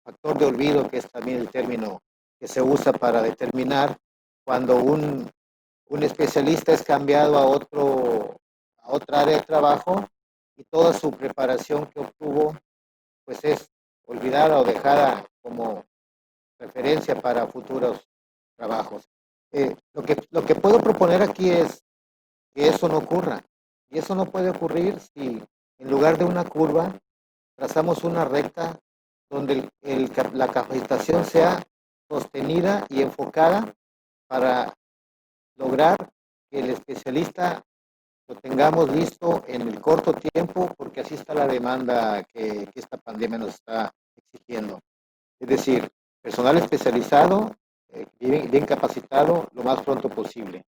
Speaker 3: factor de olvido, que es también el término que se usa para determinar cuando un especialista es cambiado a otra área de trabajo y toda su preparación que obtuvo pues es olvidada o dejada como referencia para futuros trabajos. Lo que puedo proponer aquí es que eso no ocurra. Y eso no puede ocurrir si en lugar de una curva trazamos una recta donde la capacitación sea sostenida y enfocada para lograr que el especialista lo tengamos listo en el corto tiempo, porque así está la demanda que esta pandemia nos está exigiendo. Es decir, personal especializado, bien capacitado, lo más pronto posible.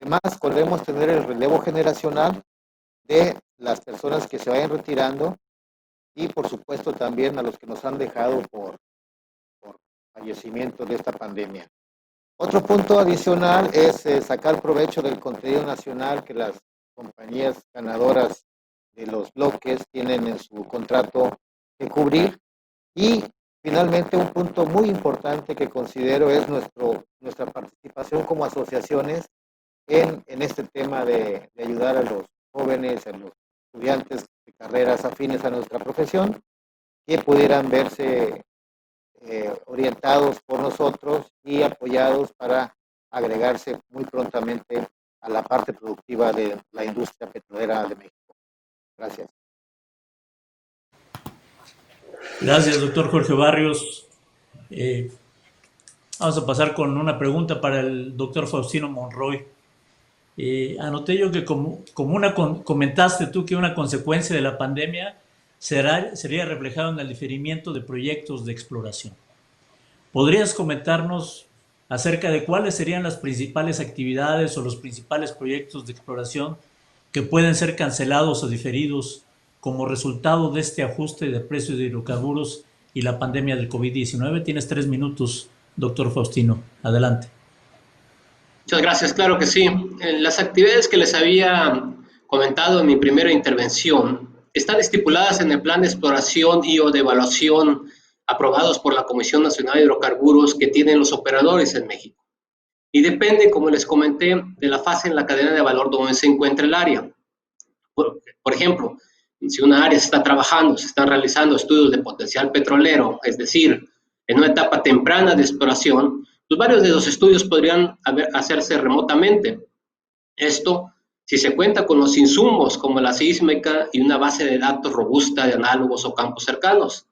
Speaker 3: Además, podemos tener el relevo generacional de las personas que se vayan retirando y, por supuesto, también a los que nos han dejado por fallecimiento de esta pandemia. Otro punto adicional es sacar provecho del contenido nacional que las compañías ganadoras de los bloques tienen en su contrato que cubrir. Y finalmente, un punto muy importante que considero es nuestra participación como asociaciones en este tema de ayudar a los jóvenes, a los estudiantes de carreras afines a nuestra profesión, que pudieran verse orientados por nosotros y apoyados para agregarse muy prontamente a la parte productiva de la industria petrolera de México. Gracias.
Speaker 2: Gracias, doctor Jorge Barrios. Vamos a pasar con una pregunta para el doctor Faustino Monroy. Anoté yo que comentaste tú que una consecuencia de la pandemia sería reflejado en el diferimiento de proyectos de exploración. ¿Podrías comentarnos acerca de cuáles serían las principales actividades o los principales proyectos de exploración que pueden ser cancelados o diferidos como resultado de este ajuste de precios de hidrocarburos y la pandemia del COVID-19? Tienes 3 minutos, doctor Faustino. Adelante.
Speaker 4: Muchas gracias, claro que sí. Las actividades que les había comentado en mi primera intervención están estipuladas en el plan de exploración y o de evaluación aprobados por la Comisión Nacional de Hidrocarburos que tienen los operadores en México. Y depende, como les comenté, de la fase en la cadena de valor donde se encuentra el área. Por ejemplo, si una área se está trabajando, se están realizando estudios de potencial petrolero, es decir, en una etapa temprana de exploración, pues varios de los estudios podrían hacerse remotamente. Esto si se cuenta con los insumos como la sísmica y una base de datos robusta de análogos o campos cercanos.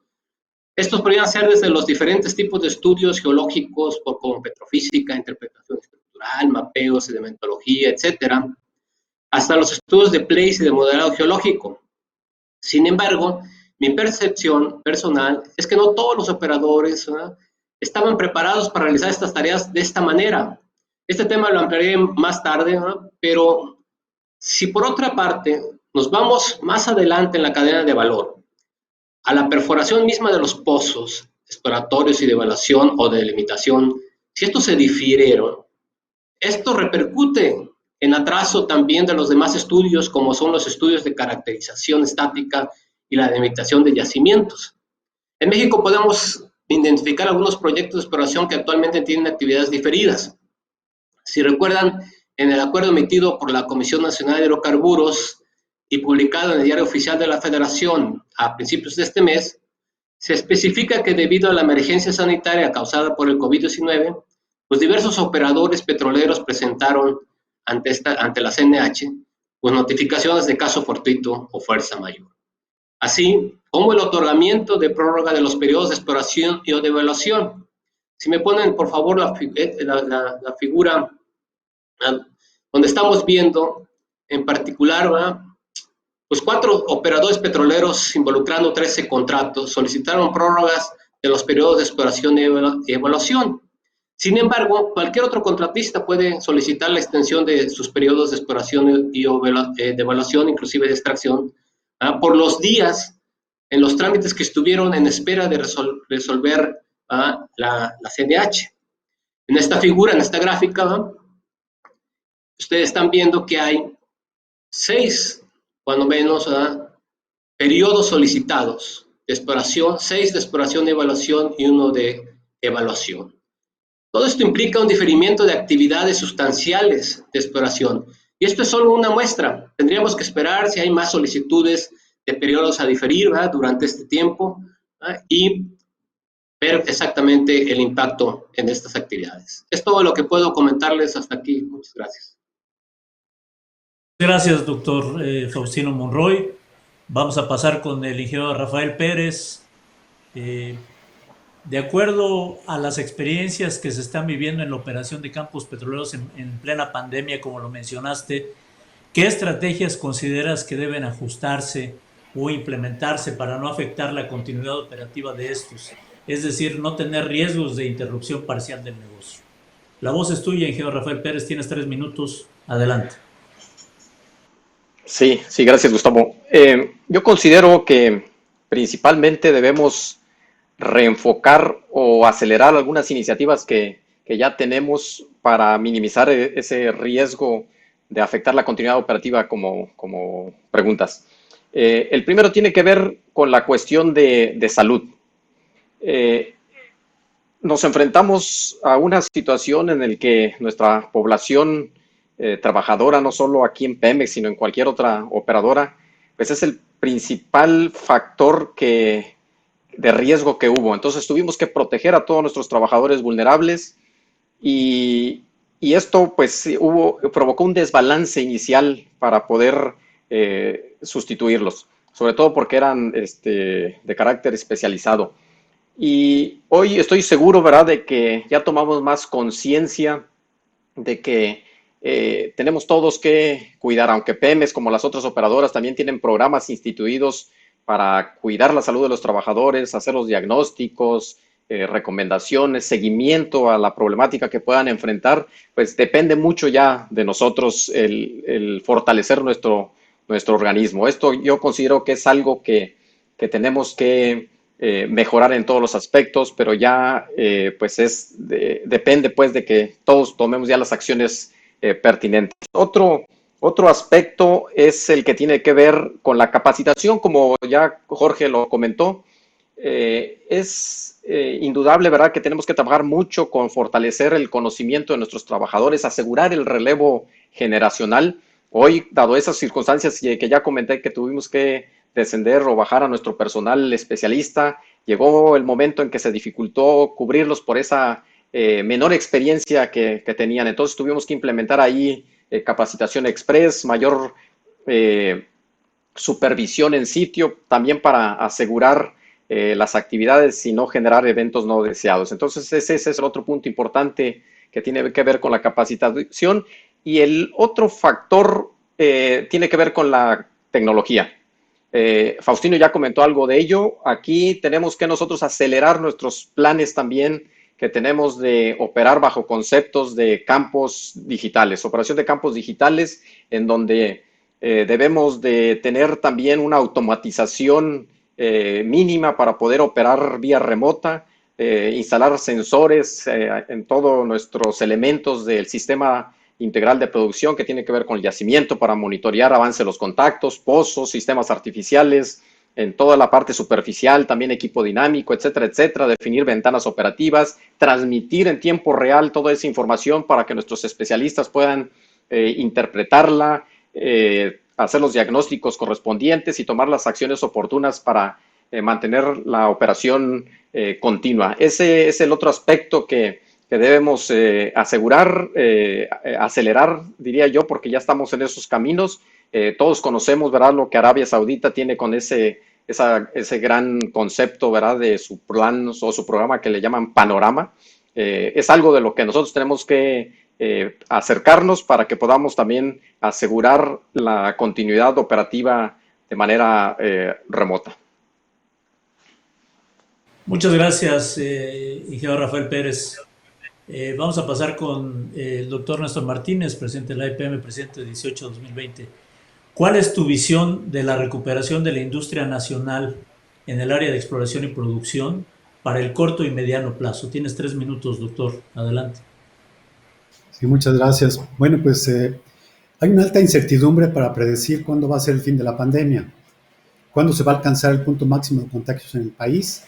Speaker 4: Estos podrían ser desde los diferentes tipos de estudios geológicos, como petrofísica, interpretación estructural, mapeo, sedimentología, etcétera, hasta los estudios de place y de modelado geológico. Sin embargo, mi percepción personal es que no todos los operadores estaban preparados para realizar estas tareas de esta manera. Este tema lo ampliaré más tarde, pero si por otra parte nos vamos más adelante en la cadena de valor, a la perforación misma de los pozos exploratorios y de evaluación o de delimitación, si estos se difirieron, esto repercute en atraso también de los demás estudios, como son los estudios de caracterización estática y la delimitación de yacimientos. En México podemos identificar algunos proyectos de exploración que actualmente tienen actividades diferidas. Si recuerdan, en el acuerdo emitido por la Comisión Nacional de Hidrocarburos y publicado en el Diario Oficial de la Federación a principios de este mes, se especifica que debido a la emergencia sanitaria causada por el COVID-19, los diversos operadores petroleros presentaron ante la CNH pues, notificaciones de caso fortuito o fuerza mayor, así como el otorgamiento de prórroga de los periodos de exploración y o de evaluación. Si me ponen, por favor, la figura donde estamos viendo, en particular, pues 4 operadores petroleros involucrando 13 contratos solicitaron prórrogas de los periodos de exploración y evaluación. Sin embargo, cualquier otro contratista puede solicitar la extensión de sus periodos de exploración y de evaluación, inclusive de extracción, por los días en los trámites que estuvieron en espera de resolver la CNH. En esta figura, en esta gráfica, ustedes están viendo que hay 6, cuando menos, periodos solicitados de exploración, 6 de exploración y evaluación y 1 de evaluación. Todo esto implica un diferimiento de actividades sustanciales de exploración. Y esto es solo una muestra. Tendríamos que esperar si hay más solicitudes de periodos a diferir durante este tiempo y ver exactamente el impacto en estas actividades. Es todo lo que puedo comentarles hasta aquí. Muchas gracias.
Speaker 2: Gracias, doctor Faustino Monroy. Vamos a pasar con el ingeniero Rafael Pérez. De acuerdo a las experiencias que se están viviendo en la operación de campos petroleros en plena pandemia, como lo mencionaste, ¿qué estrategias consideras que deben ajustarse o implementarse para no afectar la continuidad operativa de estos? Es decir, no tener riesgos de interrupción parcial del negocio. La voz es tuya, ingeniero Rafael Pérez. Tienes 3 minutos. Adelante.
Speaker 5: Sí, gracias, Gustavo. Yo considero que principalmente debemos reenfocar o acelerar algunas iniciativas que ya tenemos para minimizar ese riesgo de afectar la continuidad operativa como preguntas. El primero tiene que ver con la cuestión de salud. Nos enfrentamos a una situación en la que nuestra población trabajadora, no solo aquí en Pemex, sino en cualquier otra operadora, pues es el principal factor que riesgo que hubo. Entonces tuvimos que proteger a todos nuestros trabajadores vulnerables y esto pues provocó un desbalance inicial para poder sustituirlos, sobre todo porque eran de carácter especializado. Y hoy estoy seguro, ¿verdad?, de que ya tomamos más conciencia de que tenemos todos que cuidar, aunque Pemex, como las otras operadoras, también tienen programas instituidos para cuidar la salud de los trabajadores, hacer los diagnósticos, recomendaciones, seguimiento a la problemática que puedan enfrentar, pues depende mucho ya de nosotros el fortalecer nuestro organismo. Esto yo considero que es algo que tenemos que mejorar en todos los aspectos, pero ya pues depende pues de que todos tomemos ya las acciones pertinentes. Otro aspecto es el que tiene que ver con la capacitación, como ya Jorge lo comentó. Es indudable, ¿verdad?, que tenemos que trabajar mucho con fortalecer el conocimiento de nuestros trabajadores, asegurar el relevo generacional. Hoy, dado esas circunstancias que ya comenté, que tuvimos que descender o bajar a nuestro personal especialista, llegó el momento en que se dificultó cubrirlos por esa menor experiencia que tenían. Entonces tuvimos que implementar ahí capacitación express, mayor supervisión en sitio, también para asegurar las actividades y no generar eventos no deseados. Entonces ese es el otro punto importante que tiene que ver con la capacitación. Y el otro factor tiene que ver con la tecnología. Faustino ya comentó algo de ello. Aquí tenemos que nosotros acelerar nuestros planes también que tenemos de operar bajo conceptos de campos digitales, operación de campos digitales, en donde debemos de tener también una automatización mínima para poder operar vía remota, instalar sensores en todos nuestros elementos del sistema integral de producción que tiene que ver con el yacimiento para monitorear avance de los contactos, pozos, sistemas artificiales, en toda la parte superficial, también equipo dinámico, etcétera, etcétera, definir ventanas operativas, transmitir en tiempo real toda esa información para que nuestros especialistas puedan interpretarla, hacer los diagnósticos correspondientes y tomar las acciones oportunas para mantener la operación continua. Ese es el otro aspecto que debemos asegurar, acelerar, diría yo, porque ya estamos en esos caminos. Todos conocemos, ¿verdad?, lo que Arabia Saudita tiene con ese gran concepto, ¿verdad?, de su plan o su programa que le llaman Panorama. Es algo de lo que nosotros tenemos que acercarnos para que podamos también asegurar la continuidad operativa de manera remota.
Speaker 2: Muchas gracias, ingeniero Rafael Pérez. Vamos a pasar con el doctor Néstor Martínez, presidente de la IPM, presidente 18-2020. ¿Cuál es tu visión de la recuperación de la industria nacional en el área de exploración y producción para el corto y mediano plazo? Tienes 3 minutos, doctor. Adelante.
Speaker 6: Sí, muchas gracias. Bueno, pues hay una alta incertidumbre para predecir cuándo va a ser el fin de la pandemia, cuándo se va a alcanzar el punto máximo de contagios en el país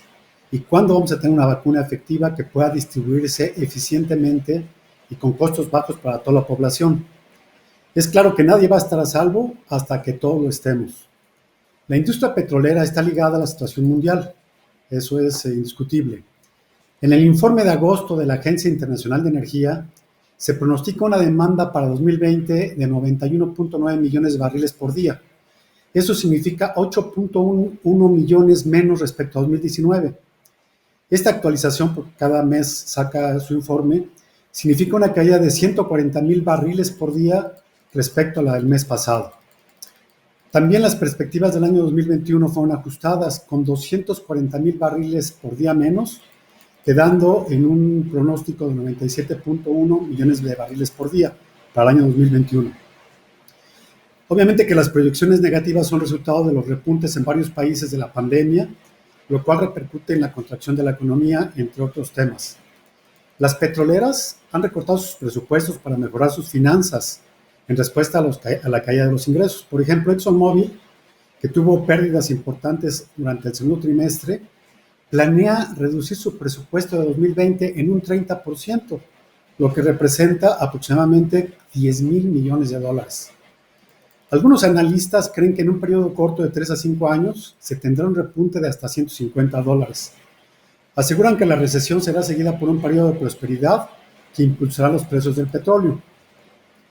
Speaker 6: y cuándo vamos a tener una vacuna efectiva que pueda distribuirse eficientemente y con costos bajos para toda la población. Es claro que nadie va a estar a salvo hasta que todos lo estemos. La industria petrolera está ligada a la situación mundial, eso es indiscutible. En el informe de agosto de la Agencia Internacional de Energía, se pronostica una demanda para 2020 de 91.9 millones de barriles por día. Eso significa 8.1 millones menos respecto a 2019. Esta actualización, porque cada mes saca su informe, significa una caída de 140,000 barriles por día respecto a la del mes pasado. También las perspectivas del año 2021 fueron ajustadas con 240,000 barriles por día menos, quedando en un pronóstico de 97.1 millones de barriles por día para el año 2021. Obviamente que las proyecciones negativas son resultado de los repuntes en varios países de la pandemia, lo cual repercute en la contracción de la economía, entre otros temas. Las petroleras han recortado sus presupuestos para mejorar sus finanzas en respuesta a la caída de los ingresos. Por ejemplo, ExxonMobil, que tuvo pérdidas importantes durante el segundo trimestre, planea reducir su presupuesto de 2020 en un 30%, lo que representa aproximadamente $10,000 millones. Algunos analistas creen que en un periodo corto de 3 a 5 años se tendrá un repunte de hasta $150. Aseguran que la recesión será seguida por un periodo de prosperidad que impulsará los precios del petróleo.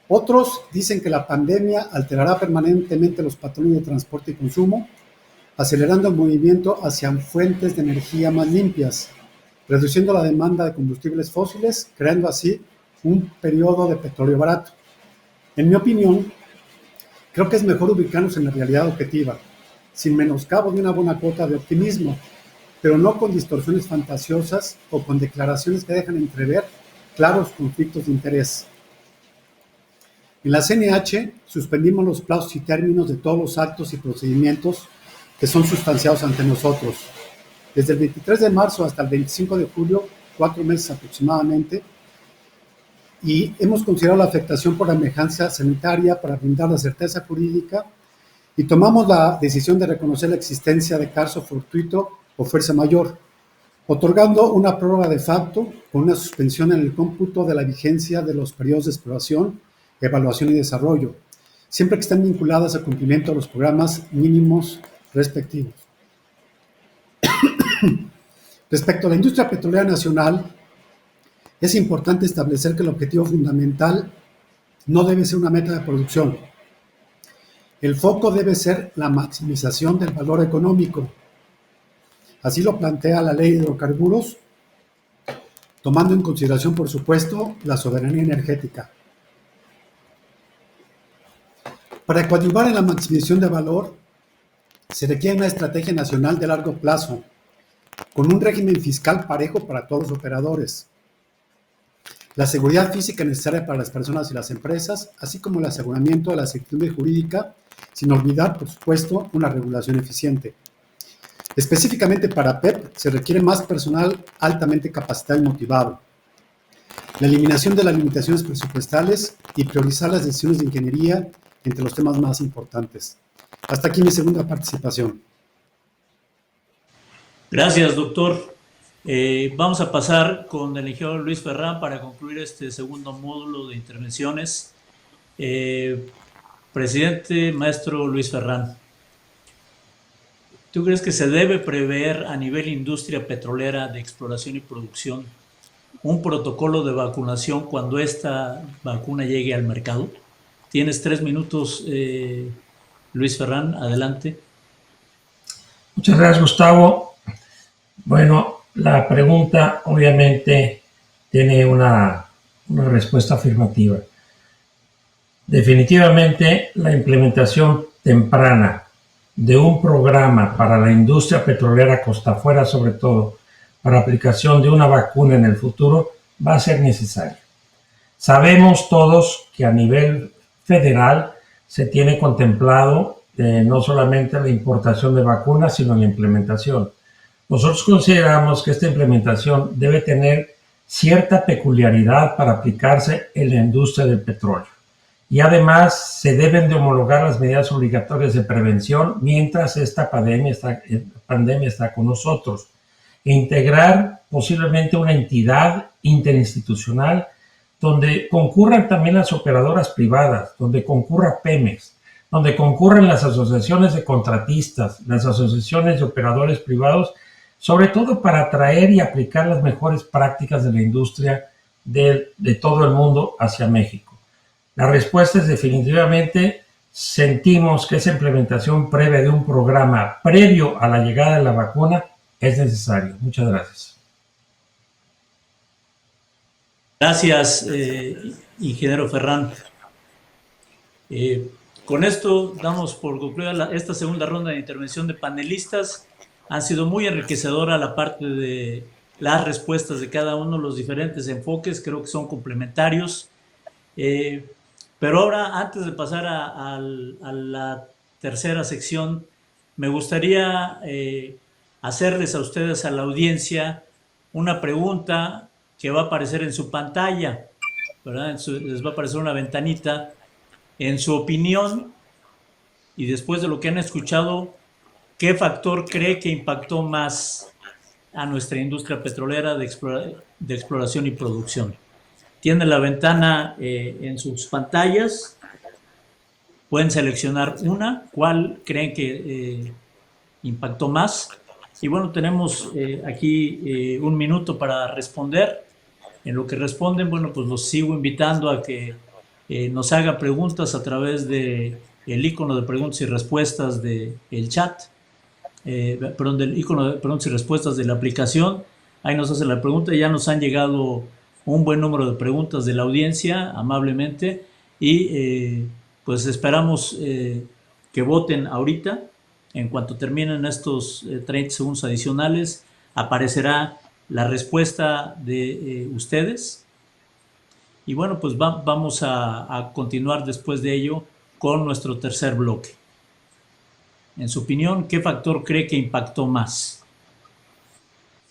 Speaker 6: Otros dicen que la pandemia alterará permanentemente los patrones de transporte y consumo, acelerando el movimiento hacia fuentes de energía más limpias, reduciendo la demanda de combustibles fósiles, creando así un periodo de petróleo barato. En mi opinión, creo que es mejor ubicarnos en la realidad objetiva, sin menoscabo de una buena cuota de optimismo, pero no con distorsiones fantasiosas o con declaraciones que dejan entrever claros conflictos de interés. En la CNH suspendimos los plazos y términos de todos los actos y procedimientos que son sustanciados ante nosotros. Desde el 23 de marzo hasta el 25 de julio, 4 meses aproximadamente, y hemos considerado la afectación por la emergencia sanitaria para brindar la certeza jurídica y tomamos la decisión de reconocer la existencia de caso fortuito o fuerza mayor, otorgando una prórroga de facto con una suspensión en el cómputo de la vigencia de los periodos de exploración, evaluación y desarrollo, siempre que estén vinculadas al cumplimiento de los programas mínimos respectivos. Respecto a la industria petrolera nacional, es importante establecer que el objetivo fundamental no debe ser una meta de producción. El foco debe ser la maximización del valor económico. Así lo plantea la Ley de Hidrocarburos, tomando en consideración, por supuesto, la soberanía energética. Para coadyuvar en la maximización de valor, se requiere una estrategia nacional de largo plazo, con un régimen fiscal parejo para todos los operadores, la seguridad física necesaria para las personas y las empresas, así como el aseguramiento de la certidumbre jurídica, sin olvidar, por supuesto, una regulación eficiente. Específicamente para PEP se requiere más personal altamente capacitado y motivado, la eliminación de las limitaciones presupuestales y priorizar las decisiones de ingeniería entre los temas más importantes. Hasta aquí mi segunda participación.
Speaker 2: Gracias, doctor. Vamos a pasar con el ingeniero Luis Ferrán para concluir este segundo módulo de intervenciones. Presidente, maestro Luis Ferrán, ¿tú crees que se debe prever a nivel industria petrolera de exploración y producción un protocolo de vacunación cuando esta vacuna llegue al mercado? Tienes 3 minutos, Luis Ferrán, adelante.
Speaker 7: Muchas gracias, Gustavo. Bueno, la pregunta obviamente tiene una respuesta afirmativa. Definitivamente la implementación temprana de un programa para la industria petrolera costa afuera, sobre todo para aplicación de una vacuna en el futuro, va a ser necesaria. Sabemos todos que a nivel federal se tiene contemplado no solamente la importación de vacunas, sino la implementación. Nosotros consideramos que esta implementación debe tener cierta peculiaridad para aplicarse en la industria del petróleo. Y además se deben de homologar las medidas obligatorias de prevención mientras esta pandemia está con nosotros. E integrar posiblemente una entidad interinstitucional donde concurran también las operadoras privadas, donde concurra Pemex, donde concurran las asociaciones de contratistas, las asociaciones de operadores privados, sobre todo para atraer y aplicar las mejores prácticas de la industria de todo el mundo hacia México. La respuesta es definitivamente, sentimos que esa implementación previa de un programa previo a la llegada de la vacuna es necesario. Muchas gracias.
Speaker 2: Gracias, ingeniero Ferrán. Con esto damos por concluida esta segunda ronda de intervención de panelistas. Han sido muy enriquecedora la parte de las respuestas de cada uno, los diferentes enfoques, creo que son complementarios. Pero ahora, antes de pasar a la tercera sección, me gustaría hacerles a ustedes, a la audiencia, una pregunta que va a aparecer en su pantalla, ¿verdad? Les va a aparecer una ventanita. En su opinión, y después de lo que han escuchado, ¿qué factor cree que impactó más a nuestra industria petrolera de exploración y producción? Tiene la ventana en sus pantallas. Pueden seleccionar una, cuál creen que impactó más. Y bueno, tenemos aquí 1 minuto para responder. En lo que responden, bueno, pues los sigo invitando a que nos haga preguntas a través de el icono de preguntas y respuestas del chat, perdón, del icono de preguntas y respuestas de la aplicación. Ahí nos hacen la pregunta. Ya nos han llegado un buen número de preguntas de la audiencia, amablemente, y pues esperamos que voten ahorita. En cuanto terminen estos 30 segundos adicionales, aparecerá la respuesta de ustedes. Y bueno, pues vamos a continuar después de ello con nuestro tercer bloque. En su opinión, ¿qué factor cree que impactó más?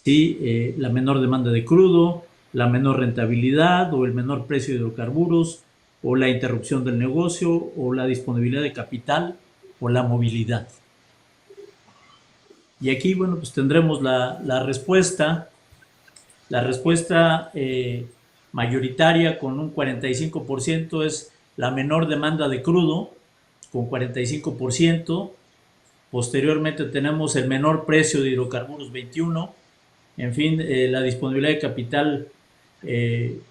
Speaker 2: ¿Sí, la menor demanda de crudo, la menor rentabilidad o el menor precio de hidrocarburos, o la interrupción del negocio, o la disponibilidad de capital, o la movilidad? Y aquí, bueno, pues tendremos la respuesta. La respuesta mayoritaria con un 45% es la menor demanda de crudo, con 45%. Posteriormente tenemos el menor precio de hidrocarburos, 21%. En fin, la disponibilidad de capital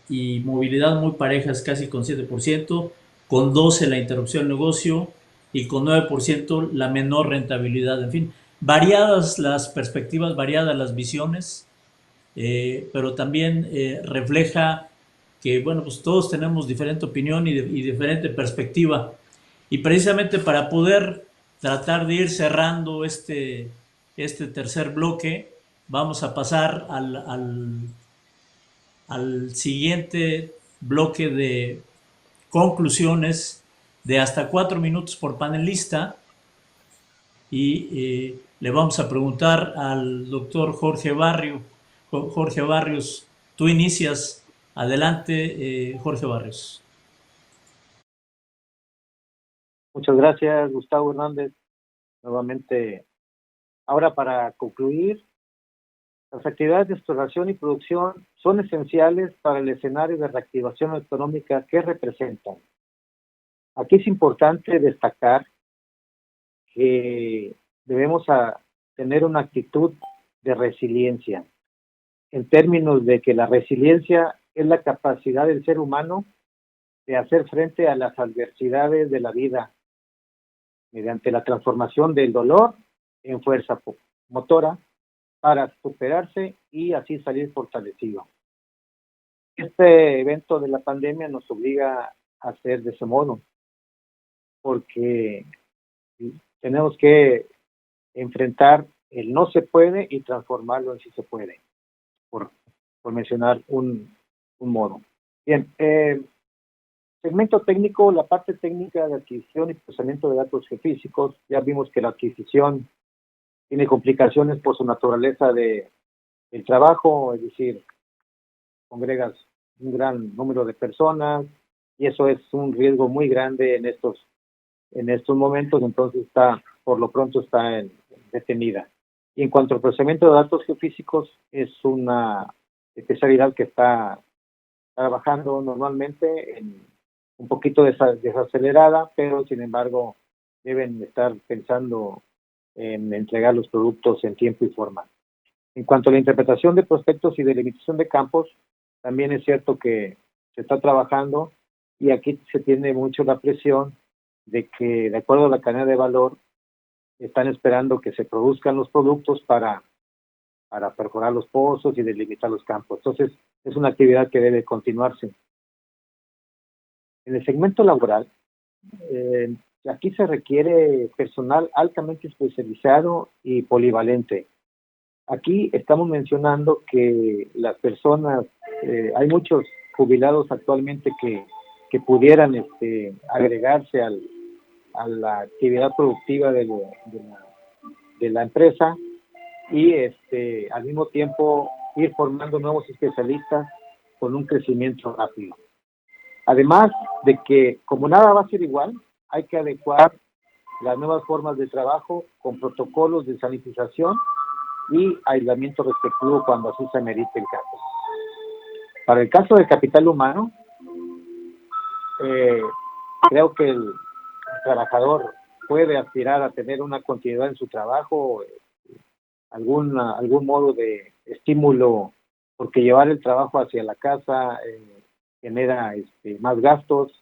Speaker 2: y movilidad muy parejas, casi con 7%, con 12% la interrupción del negocio y con 9% la menor rentabilidad. En fin, variadas las perspectivas, variadas las visiones, pero también refleja que, bueno, pues todos tenemos diferente opinión y diferente perspectiva. Y precisamente para poder tratar de ir cerrando este tercer bloque, vamos a pasar al siguiente bloque de conclusiones de hasta 4 minutos por panelista, y le vamos a preguntar al doctor Jorge Barrios. Tú inicias. Adelante, Jorge Barrios.
Speaker 8: Muchas gracias, Gustavo Hernández. Nuevamente, ahora para concluir, las actividades de exploración y producción son esenciales para el escenario de reactivación económica que representan. Aquí es importante destacar que debemos tener una actitud de resiliencia, en términos de que la resiliencia es la capacidad del ser humano de hacer frente a las adversidades de la vida mediante la transformación del dolor en fuerza motora para superarse y así salir fortalecido. Este evento de la pandemia nos obliga a hacer de ese modo, porque tenemos que enfrentar el no se puede y transformarlo en sí se puede, por mencionar un modo. Bien, segmento técnico, la parte técnica de adquisición y procesamiento de datos geofísicos. Ya vimos que la adquisición tiene complicaciones por su naturaleza del trabajo, es decir, congregas un gran número de personas y eso es un riesgo muy grande en estos momentos, entonces por lo pronto está detenida. Y en cuanto al procesamiento de datos geofísicos, es una especialidad que está trabajando normalmente un poquito desacelerada, pero sin embargo deben estar pensando en entregar los productos en tiempo y forma. En cuanto a la interpretación de prospectos y delimitación de campos, también es cierto que se está trabajando y aquí se tiene mucho la presión de que, de acuerdo a la cadena de valor, están esperando que se produzcan los productos para perforar los pozos y delimitar los campos. Entonces, es una actividad que debe continuarse. En el segmento laboral, aquí se requiere personal altamente especializado y polivalente. Aquí estamos mencionando que las personas, hay muchos jubilados actualmente que pudieran agregarse a la actividad productiva de la empresa y al mismo tiempo ir formando nuevos especialistas con un crecimiento rápido. Además de que, como nada va a ser igual, hay que adecuar las nuevas formas de trabajo con protocolos de sanitización y aislamiento respectivo cuando así se merite el caso. Para el caso del capital humano, creo que trabajador puede aspirar a tener una continuidad en su trabajo, algún modo de estímulo, porque llevar el trabajo hacia la casa genera más gastos,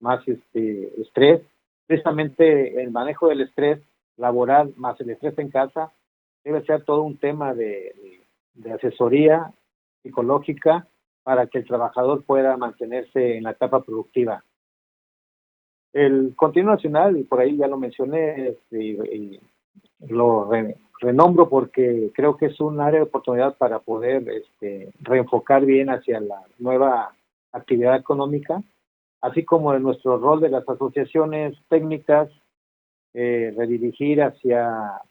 Speaker 8: más estrés. Precisamente el manejo del estrés laboral más el estrés en casa debe ser todo un tema de asesoría psicológica para que el trabajador pueda mantenerse en la etapa productiva. El Continuo Nacional, y por ahí ya lo mencioné, y lo renombro porque creo que es un área de oportunidad para poder reenfocar bien hacia la nueva actividad económica, así como en nuestro rol de las asociaciones técnicas, redirigir hacia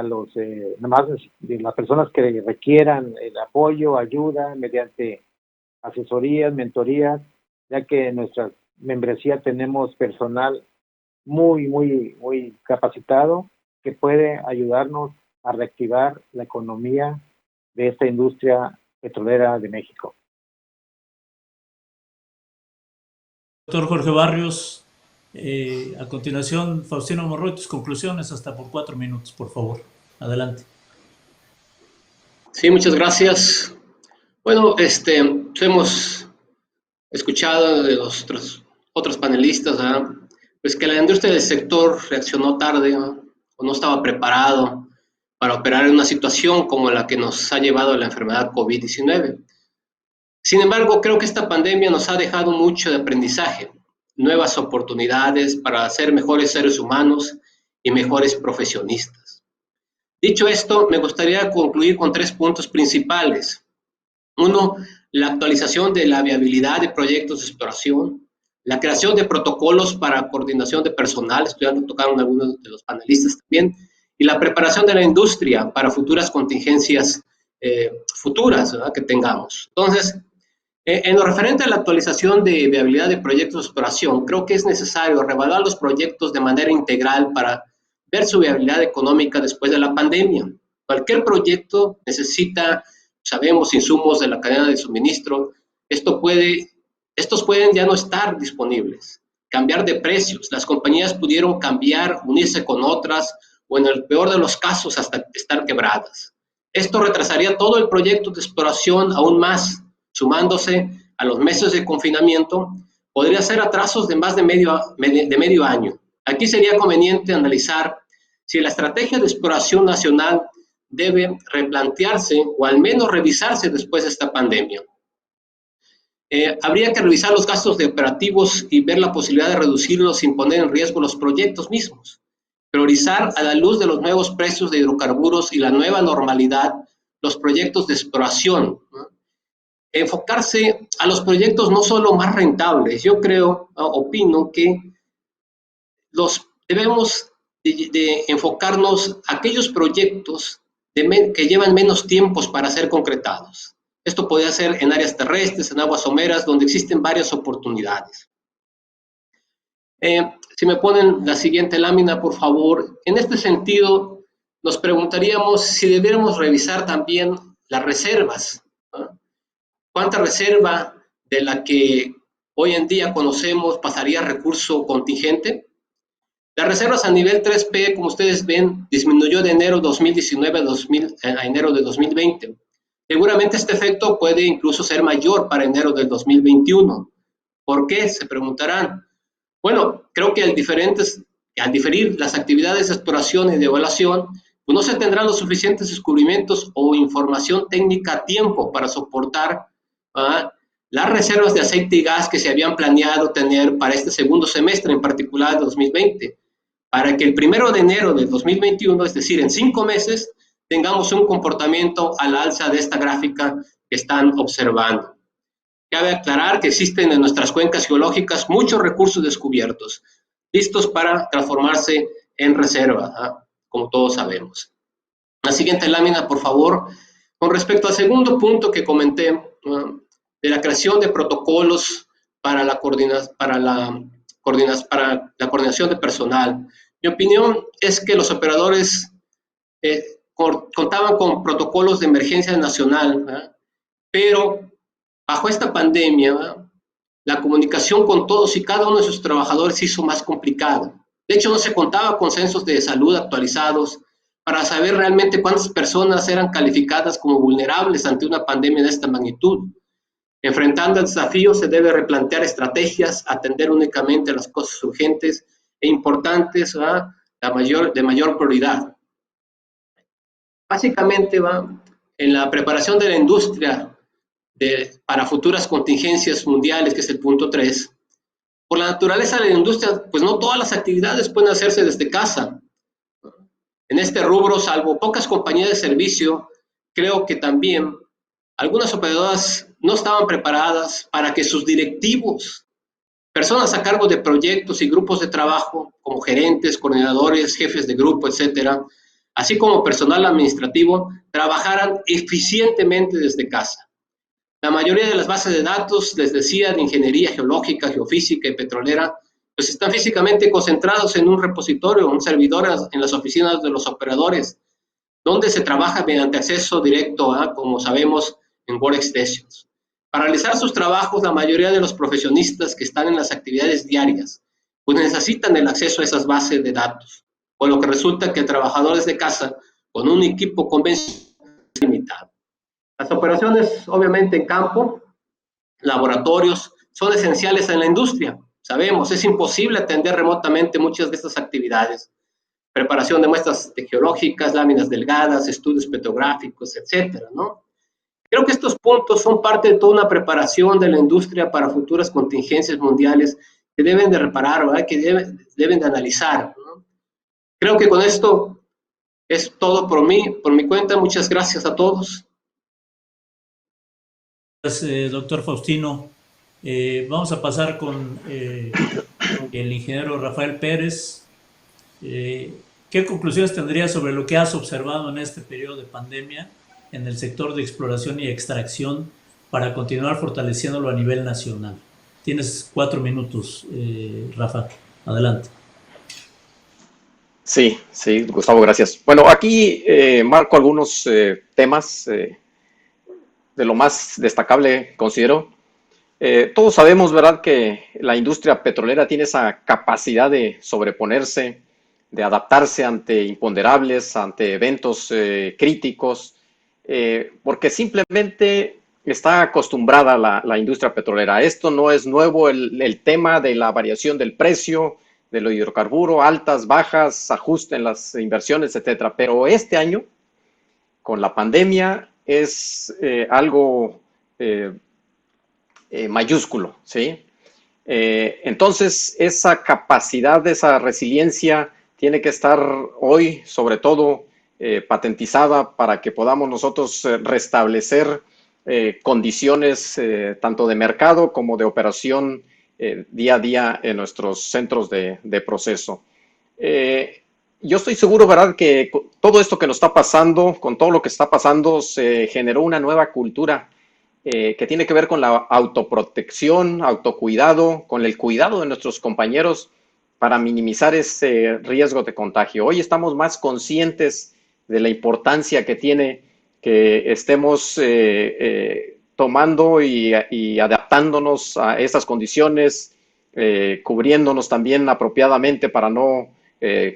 Speaker 8: los las personas que requieran el apoyo, ayuda, mediante asesorías, mentorías, ya que en nuestra membresía tenemos personal muy capacitado que puede ayudarnos a reactivar la economía de esta industria petrolera de México.
Speaker 2: Doctor Jorge Barrios, a continuación, Faustino Monroy, tus conclusiones hasta por 4 minutos, por favor. Adelante.
Speaker 4: Sí, muchas gracias. Bueno, hemos escuchado de los otros panelistas, ¿verdad? Pues que la industria del sector reaccionó tarde, ¿no? O no estaba preparado para operar en una situación como la que nos ha llevado a la enfermedad COVID-19. Sin embargo, creo que esta pandemia nos ha dejado mucho de aprendizaje, nuevas oportunidades para ser mejores seres humanos y mejores profesionistas. Dicho esto, me gustaría concluir con 3 puntos principales. 1, la actualización de la viabilidad de proyectos de exploración, la creación de protocolos para coordinación de personal, esto ya lo tocaron algunos de los panelistas también, y la preparación de la industria para futuras contingencias futuras, ¿verdad?, que tengamos. Entonces, en lo referente a la actualización de viabilidad de proyectos de exploración, creo que es necesario reevaluar los proyectos de manera integral para ver su viabilidad económica después de la pandemia. Cualquier proyecto necesita, sabemos, insumos de la cadena de suministro. Estos pueden ya no estar disponibles, cambiar de precios. Las compañías pudieron cambiar, unirse con otras, o en el peor de los casos hasta estar quebradas. Esto retrasaría todo el proyecto de exploración aún más, sumándose a los meses de confinamiento, podría ser atrasos de más de medio año. Aquí sería conveniente analizar si la estrategia de exploración nacional debe replantearse o al menos revisarse después de esta pandemia. Habría que revisar los gastos de operativos y ver la posibilidad de reducirlos sin poner en riesgo los proyectos mismos. Priorizar a la luz de los nuevos precios de hidrocarburos y la nueva normalidad los proyectos de exploración, ¿no? Enfocarse a los proyectos no solo más rentables. Yo opino que debemos de enfocarnos a aquellos proyectos que llevan menos tiempos para ser concretados. Esto podría ser en áreas terrestres, en aguas someras, donde existen varias oportunidades. Si me ponen la siguiente lámina, por favor. En este sentido, nos preguntaríamos si debiéramos revisar también las reservas, ¿no? ¿Cuánta reserva de la que hoy en día conocemos pasaría a recurso contingente? Las reservas a nivel 3P, como ustedes ven, disminuyó de enero de 2019 a enero de 2020. Seguramente este efecto puede incluso ser mayor para enero del 2021. ¿Por qué? Se preguntarán. Bueno, creo que al diferir las actividades de exploración y de evaluación, pues no se tendrán los suficientes descubrimientos o información técnica a tiempo para soportar las reservas de aceite y gas que se habían planeado tener para este segundo semestre, en particular de 2020, para que el 1 de enero del 2021, es decir, en 5 meses, tengamos un comportamiento a la alza de esta gráfica que están observando. Cabe aclarar que existen en nuestras cuencas geológicas muchos recursos descubiertos, listos para transformarse en reserva, como todos sabemos. La siguiente lámina, por favor. Con respecto al segundo punto que comenté, de la creación de protocolos para la coordinación de personal, mi opinión es que los operadores contaban con protocolos de emergencia nacional, pero bajo esta pandemia, la comunicación con todos y cada uno de sus trabajadores se hizo más complicado. De hecho, no se contaba con censos de salud actualizados para saber realmente cuántas personas eran calificadas como vulnerables ante una pandemia de esta magnitud. Enfrentando el desafío, se debe replantear estrategias, atender únicamente a las cosas urgentes e importantes, de mayor prioridad. Básicamente, en la preparación de la industria para futuras contingencias mundiales, que es el punto 3, por la naturaleza de la industria, pues no todas las actividades pueden hacerse desde casa. En este rubro, salvo pocas compañías de servicio, creo que también algunas operadoras no estaban preparadas para que sus directivos, personas a cargo de proyectos y grupos de trabajo, como gerentes, coordinadores, jefes de grupo, etcétera, así como personal administrativo, trabajaran eficientemente desde casa. La mayoría de las bases de datos, les decía, de ingeniería geológica, geofísica y petrolera, pues están físicamente concentrados en un repositorio, un servidor en las oficinas de los operadores, donde se trabaja mediante acceso directo a, como sabemos, en workstations. Para realizar sus trabajos, la mayoría de los profesionistas que están en las actividades diarias, pues necesitan el acceso a esas bases de datos, por lo que resulta que trabajadores de casa con un equipo convencional es limitado. Las operaciones, obviamente, en campo, laboratorios, son esenciales en la industria. Sabemos, es imposible atender remotamente muchas de estas actividades. Preparación de muestras geológicas, láminas delgadas, estudios petrográficos, etcétera, ¿no? Creo que estos puntos son parte de toda una preparación de la industria para futuras contingencias mundiales que deben de reparar, ¿verdad? Que deben de analizar, ¿no? Creo que con esto es todo por mi cuenta. Muchas gracias a todos.
Speaker 2: Gracias, doctor Faustino. Vamos a pasar con el ingeniero Rafael Pérez. ¿Qué conclusiones tendrías sobre lo que has observado en este periodo de pandemia en el sector de exploración y extracción para continuar fortaleciéndolo a nivel nacional? Tienes 4 minutos, Rafa. Adelante.
Speaker 5: Sí, Gustavo, gracias. Bueno, aquí marco algunos temas de lo más destacable, considero. Todos sabemos, ¿verdad?, que la industria petrolera tiene esa capacidad de sobreponerse, de adaptarse ante imponderables, ante eventos críticos, porque simplemente está acostumbrada la industria petrolera. Esto no es nuevo, el tema de la variación del precio, de los hidrocarburos, altas, bajas, ajuste en las inversiones, etcétera. Pero este año, con la pandemia, es algo mayúsculo, ¿sí? Entonces, esa capacidad, esa resiliencia tiene que estar hoy, sobre todo, patentizada para que podamos nosotros restablecer condiciones tanto de mercado como de operación día a día en nuestros centros de proceso. Yo estoy seguro, ¿verdad?, que todo esto que nos está pasando, con todo lo que está pasando, se generó una nueva cultura que tiene que ver con la autoprotección, autocuidado, con el cuidado de nuestros compañeros para minimizar ese riesgo de contagio. Hoy estamos más conscientes de la importancia que tiene que estemos tomando y adaptándonos a estas condiciones, cubriéndonos también apropiadamente para no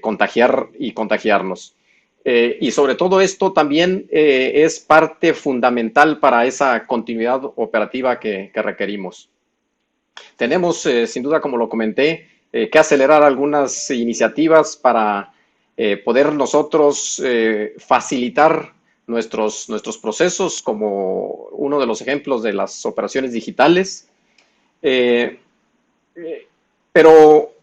Speaker 5: contagiar y contagiarnos. Y sobre todo esto también es parte fundamental para esa continuidad operativa que requerimos. Tenemos, sin duda, como lo comenté, que acelerar algunas iniciativas para poder nosotros facilitar nuestros procesos, como uno de los ejemplos de las operaciones digitales. Pero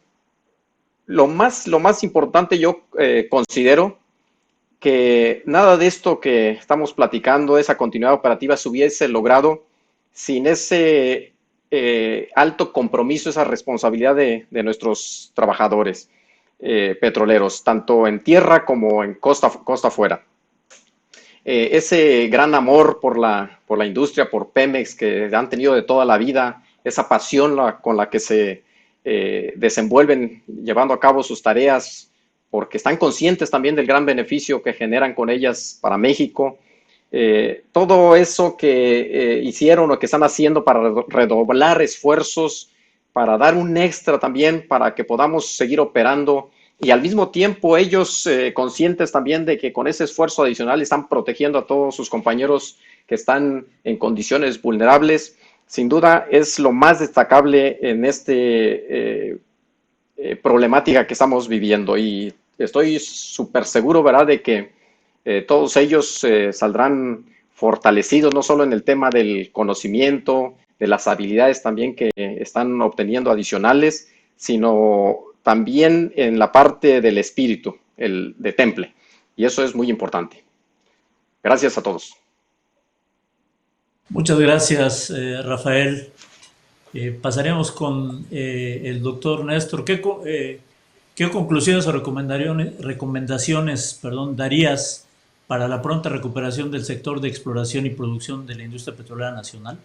Speaker 5: lo más importante, yo considero que nada de esto que estamos platicando, esa continuidad operativa, se hubiese logrado sin ese alto compromiso, esa responsabilidad de nuestros trabajadores petroleros, tanto en tierra como en costa afuera. Ese gran amor por la industria, por Pemex, que han tenido de toda la vida, esa pasión con la que se desenvuelven llevando a cabo sus tareas, porque están conscientes también del gran beneficio que generan con ellas para México. todo eso que hicieron o que están haciendo para redoblar esfuerzos, para dar un extra también, para que podamos seguir operando y al mismo tiempo ellos conscientes también de que con ese esfuerzo adicional están protegiendo a todos sus compañeros que están en condiciones vulnerables. Sin duda es lo más destacable en esta problemática que estamos viviendo y estoy súper seguro, ¿verdad?, de que todos ellos saldrán fortalecidos, no solo en el tema del conocimiento, de las habilidades también que están obteniendo adicionales, sino también en la parte del espíritu, el de temple. Y eso es muy importante. Gracias a todos.
Speaker 2: Muchas gracias, Rafael. Pasaremos con el doctor Néstor. ¿Qué conclusiones o recomendaciones darías para la pronta recuperación del sector de exploración y producción de la industria petrolera nacional?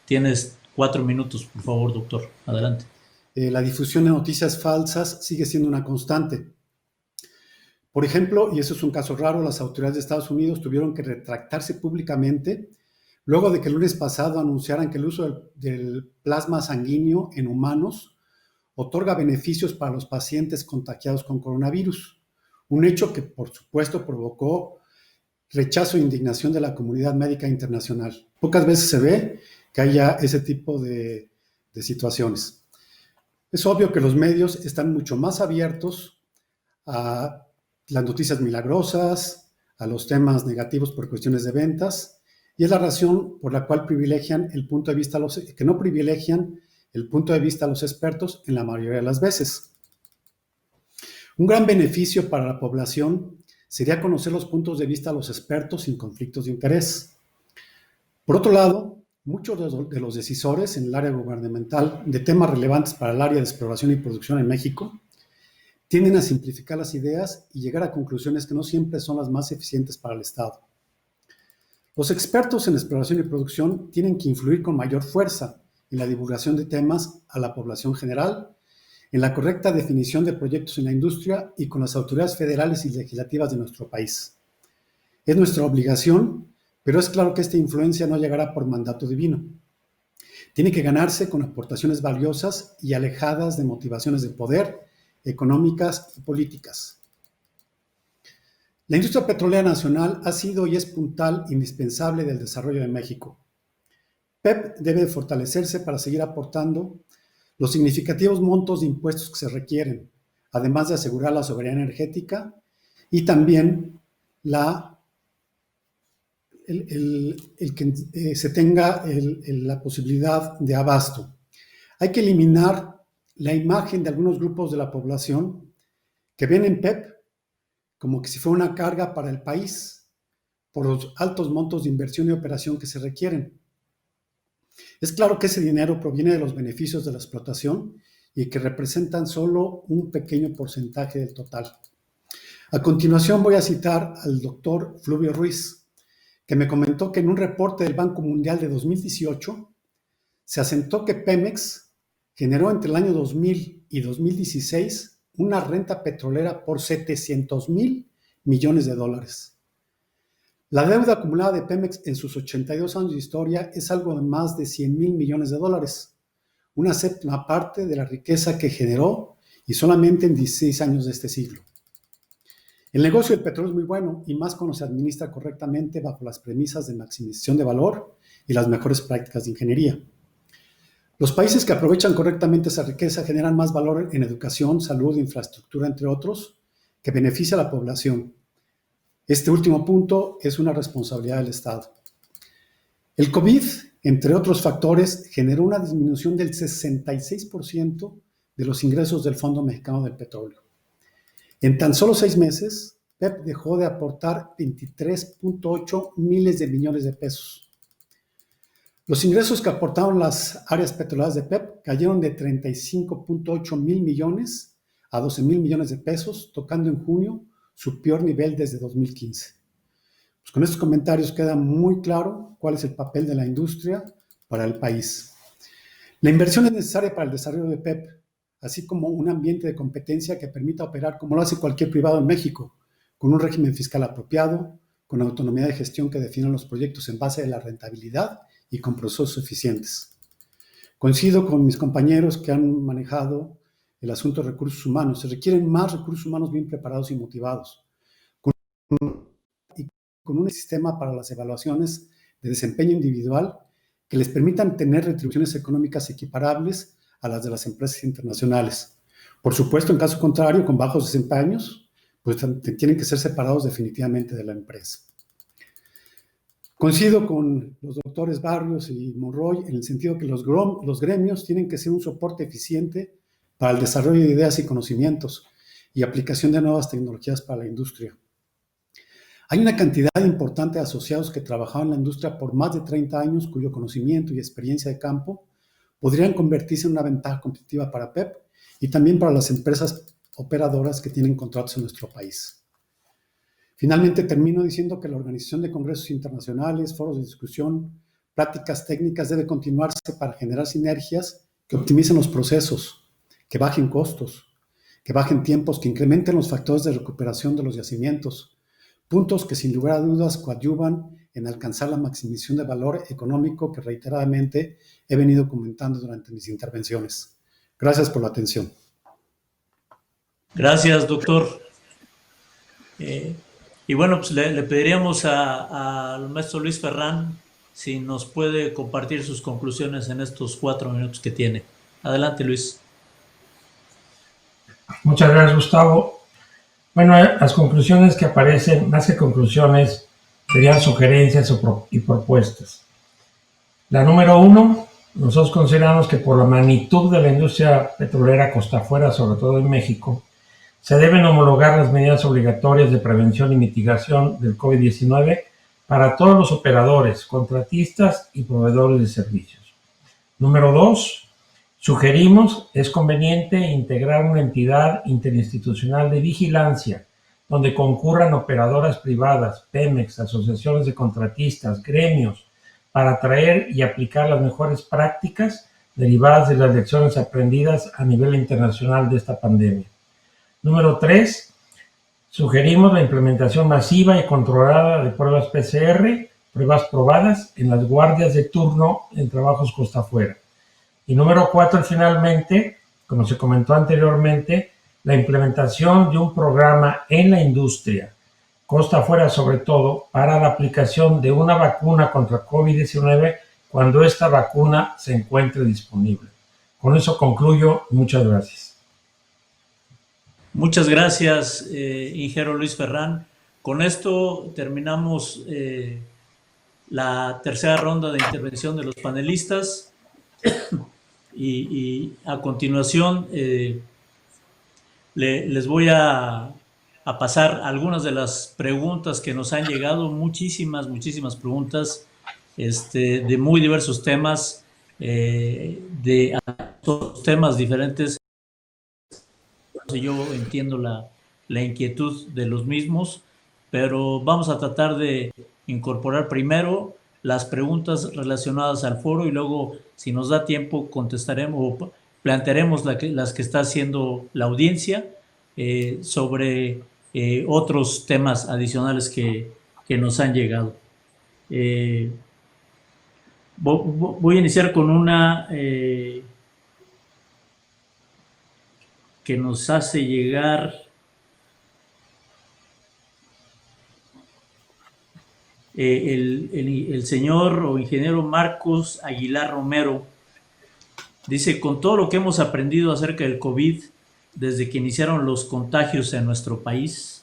Speaker 2: Tienes 4 minutos, por favor, doctor. Adelante.
Speaker 6: La difusión de noticias falsas sigue siendo una constante. Por ejemplo, y eso es un caso raro, las autoridades de Estados Unidos tuvieron que retractarse públicamente luego de que el lunes pasado anunciaran que el uso del plasma sanguíneo en humanos otorga beneficios para los pacientes contagiados con coronavirus, un hecho que, por supuesto, provocó rechazo e indignación de la comunidad médica internacional. Pocas veces se ve que haya ese tipo de situaciones. Es obvio que los medios están mucho más abiertos a las noticias milagrosas, a los temas negativos por cuestiones de ventas, y es la razón por la cual privilegian el punto de vista que no privilegian el punto de vista de los expertos en la mayoría de las veces. Un gran beneficio para la población sería conocer los puntos de vista de los expertos sin conflictos de interés. Por otro lado, muchos de los decisores en el área gubernamental de temas relevantes para el área de exploración y producción en México tienden a simplificar las ideas y llegar a conclusiones que no siempre son las más eficientes para el Estado. Los expertos en exploración y producción tienen que influir con mayor fuerza en la divulgación de temas a la población general, en la correcta definición de proyectos en la industria y con las autoridades federales y legislativas de nuestro país. Es nuestra obligación, pero es claro que esta influencia no llegará por mandato divino. Tiene que ganarse con aportaciones valiosas y alejadas de motivaciones de poder, económicas y políticas. La industria petrolera nacional ha sido y es puntal indispensable del desarrollo de México. PEP debe fortalecerse para seguir aportando los significativos montos de impuestos que se requieren, además de asegurar la soberanía energética y también el que se tenga la posibilidad de abasto. Hay que eliminar la imagen de algunos grupos de la población que ven en PEP como que si fuera una carga para el país por los altos montos de inversión y operación que se requieren. Es claro que ese dinero proviene de los beneficios de la explotación y que representan solo un pequeño porcentaje del total. A continuación voy a citar al doctor Fluvio Ruiz, que me comentó que en un reporte del Banco Mundial de 2018 se asentó que Pemex generó entre el año 2000 y 2016 una renta petrolera por $700,000 millones. La deuda acumulada de Pemex en sus 82 años de historia es algo de más de $100,000 millones, una séptima parte de la riqueza que generó y solamente en 16 años de este siglo. El negocio del petróleo es muy bueno y más cuando se administra correctamente bajo las premisas de maximización de valor y las mejores prácticas de ingeniería. Los países que aprovechan correctamente esa riqueza generan más valor en educación, salud, infraestructura, entre otros, que beneficia a la población. Este último punto es una responsabilidad del Estado. El COVID, entre otros factores, generó una disminución del 66% de los ingresos del Fondo Mexicano del Petróleo. En tan solo 6 meses, PEP dejó de aportar 23.8 miles de millones de pesos. Los ingresos que aportaron las áreas petroleras de PEP cayeron de 35.8 mil millones a 12 mil millones de pesos, tocando en junio su peor nivel desde 2015. Pues con estos comentarios queda muy claro cuál es el papel de la industria para el país. La inversión es necesaria para el desarrollo de PEP, así como un ambiente de competencia que permita operar como lo hace cualquier privado en México, con un régimen fiscal apropiado, con autonomía de gestión que definan los proyectos en base a la rentabilidad y con procesos eficientes. Coincido con mis compañeros que han manejado el asunto de recursos humanos. Se requieren más recursos humanos bien preparados y motivados, con un sistema para las evaluaciones de desempeño individual que les permitan tener retribuciones económicas equiparables a las de las empresas internacionales. Por supuesto, en caso contrario, con bajos desempeños, pues tienen que ser separados definitivamente de la empresa. Coincido con los doctores Barrios y Monroy en el sentido que los gremios tienen que ser un soporte eficiente para el desarrollo de ideas y conocimientos y aplicación de nuevas tecnologías para la industria. Hay una cantidad importante de asociados que trabajaban en la industria por más de 30 años, cuyo conocimiento y experiencia de campo podrían convertirse en una ventaja competitiva para PEP y también para las empresas operadoras que tienen contratos en nuestro país. Finalmente, termino diciendo que la organización de congresos internacionales, foros de discusión, prácticas técnicas debe continuarse para generar sinergias que optimicen los procesos, que bajen costos, que bajen tiempos, que incrementen los factores de recuperación de los yacimientos, puntos que sin lugar a dudas coadyuvan en alcanzar la maximización de valor económico que reiteradamente he venido comentando durante mis intervenciones. Gracias por la atención.
Speaker 2: Gracias, doctor. Y bueno, pues le pediríamos al maestro Luis Ferrán si nos puede compartir sus conclusiones en estos 4 minutos que tiene. Adelante, Luis.
Speaker 7: Muchas gracias, Gustavo. Bueno, las conclusiones que aparecen, más que conclusiones, serían sugerencias y propuestas. La número 1, nosotros consideramos que por la magnitud de la industria petrolera costa afuera, sobre todo en México, se deben homologar las medidas obligatorias de prevención y mitigación del COVID-19 para todos los operadores, contratistas y proveedores de servicios. Número 2, sugerimos, es conveniente integrar una entidad interinstitucional de vigilancia donde concurran operadoras privadas, Pemex, asociaciones de contratistas, gremios, para atraer y aplicar las mejores prácticas derivadas de las lecciones aprendidas a nivel internacional de esta pandemia. Número 3, sugerimos la implementación masiva y controlada de pruebas PCR, pruebas probadas en las guardias de turno en trabajos costa afuera. Y número 4, finalmente, como se comentó anteriormente, la implementación de un programa en la industria, costa afuera sobre todo, para la aplicación de una vacuna contra COVID-19 cuando esta vacuna se encuentre disponible. Con eso concluyo. Muchas gracias.
Speaker 2: Muchas gracias, ingeniero Luis Ferrán. Con esto terminamos la tercera ronda de intervención de los panelistas. Y a continuación les voy a pasar algunas de las preguntas que nos han llegado, muchísimas preguntas de muy diversos temas, de todos temas diferentes. Yo entiendo la inquietud de los mismos, pero vamos a tratar de incorporar primero las preguntas relacionadas al foro y luego, si nos da tiempo, contestaremos o plantearemos las que está haciendo la audiencia sobre otros temas adicionales que nos han llegado. Voy a iniciar con una que nos hace llegar el señor o ingeniero Marcos Aguilar Romero. Dice: con todo lo que hemos aprendido acerca del COVID desde que iniciaron los contagios en nuestro país,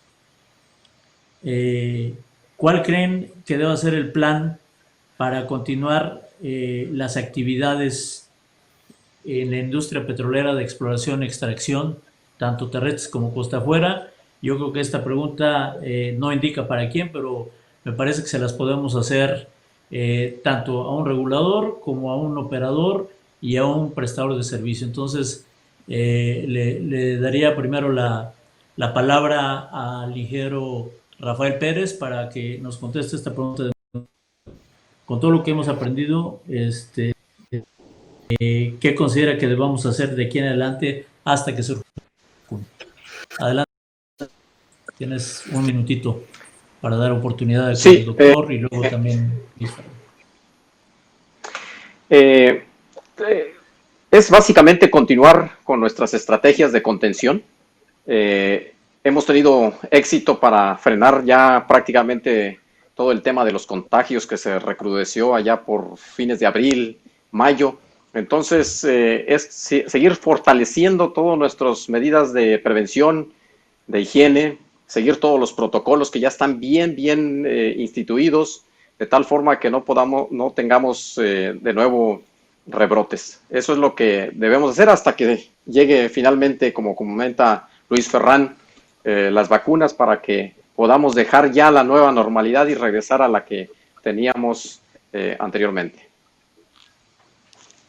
Speaker 2: ¿cuál creen que debe ser el plan para continuar las actividades en la industria petrolera de exploración y extracción, tanto terrestres como costa afuera? Yo creo que esta pregunta no indica para quién, pero me parece que se las podemos hacer tanto a un regulador como a un operador y a un prestador de servicio. Entonces, le daría primero la palabra al ingeniero Rafael Pérez para que nos conteste esta pregunta. Con todo lo que hemos aprendido, ¿qué considera que debamos hacer de aquí en adelante hasta que surja? Adelante, tienes un minutito para dar oportunidad a que
Speaker 5: Sí,
Speaker 2: el doctor y luego también Luis Fernando.
Speaker 5: Es básicamente continuar con nuestras estrategias de contención. Hemos tenido éxito para frenar ya prácticamente todo el tema de los contagios que se recrudeció allá por fines de abril, mayo. Entonces, es seguir fortaleciendo todas nuestras medidas de prevención, de higiene, seguir todos los protocolos que ya están bien instituidos, de tal forma que no tengamos de nuevo rebrotes. Eso es lo que debemos hacer hasta que llegue finalmente, como comenta Luis Ferrán, las vacunas, para que podamos dejar ya la nueva normalidad y regresar a la que teníamos anteriormente.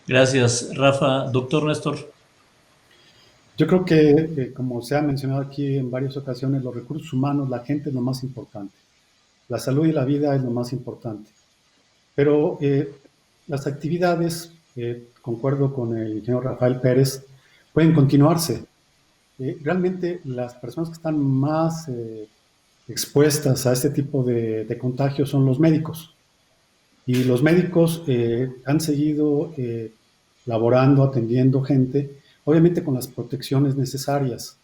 Speaker 2: Gracias, Rafa. Doctor Néstor.
Speaker 6: Yo creo que, como se ha mencionado aquí en varias ocasiones, los recursos humanos, la gente es lo más importante. La salud y la vida es lo más importante. Pero las actividades, concuerdo con el ingeniero Rafael Pérez, pueden continuarse. Realmente las personas que están más expuestas a este tipo de contagios son los médicos. Y los médicos han seguido laborando, atendiendo gente, obviamente con las protecciones necesarias.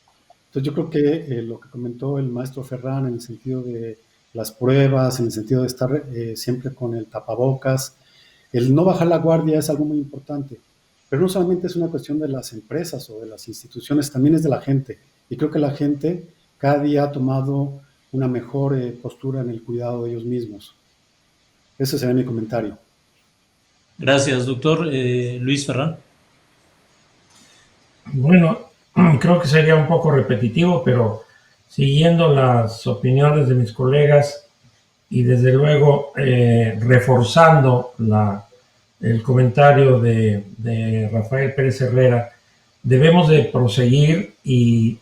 Speaker 6: Entonces yo creo que lo que comentó el maestro Ferrán en el sentido de las pruebas, en el sentido de estar siempre con el tapabocas, el no bajar la guardia es algo muy importante. Pero no solamente es una cuestión de las empresas o de las instituciones, también es de la gente. Y creo que la gente cada día ha tomado una mejor postura en el cuidado de ellos mismos. Ese sería mi comentario.
Speaker 2: Gracias, doctor. Luis Ferrán.
Speaker 7: Bueno, creo que sería un poco repetitivo, pero siguiendo las opiniones de mis colegas y desde luego reforzando el comentario de Rafael Pérez Herrera, debemos de proseguir y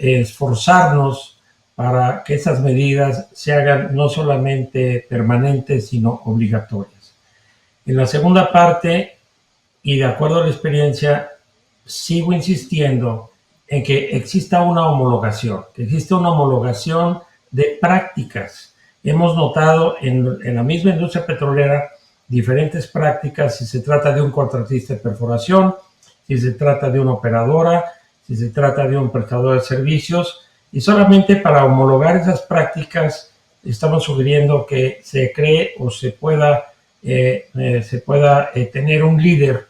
Speaker 7: esforzarnos para que esas medidas se hagan no solamente permanentes, sino obligatorias. En la segunda parte, y de acuerdo a la experiencia, sigo insistiendo en que exista una homologación, de prácticas. Hemos notado en la misma industria petrolera diferentes prácticas, si se trata de un contratista de perforación, si se trata de una operadora, si se trata de un prestador de servicios, y solamente para homologar esas prácticas estamos sugiriendo que se cree o se pueda tener un líder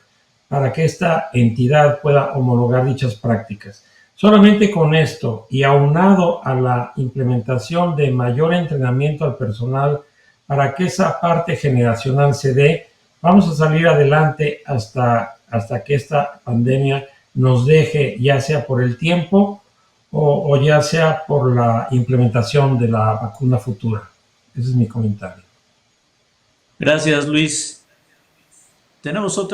Speaker 7: para que esta entidad pueda homologar dichas prácticas. Solamente con esto y aunado a la implementación de mayor entrenamiento al personal para que esa parte generacional se dé, vamos a salir adelante hasta que esta pandemia nos deje, ya sea por el tiempo o ya sea por la implementación de la vacuna futura. Ese es mi comentario.
Speaker 2: Gracias, Luis. Tenemos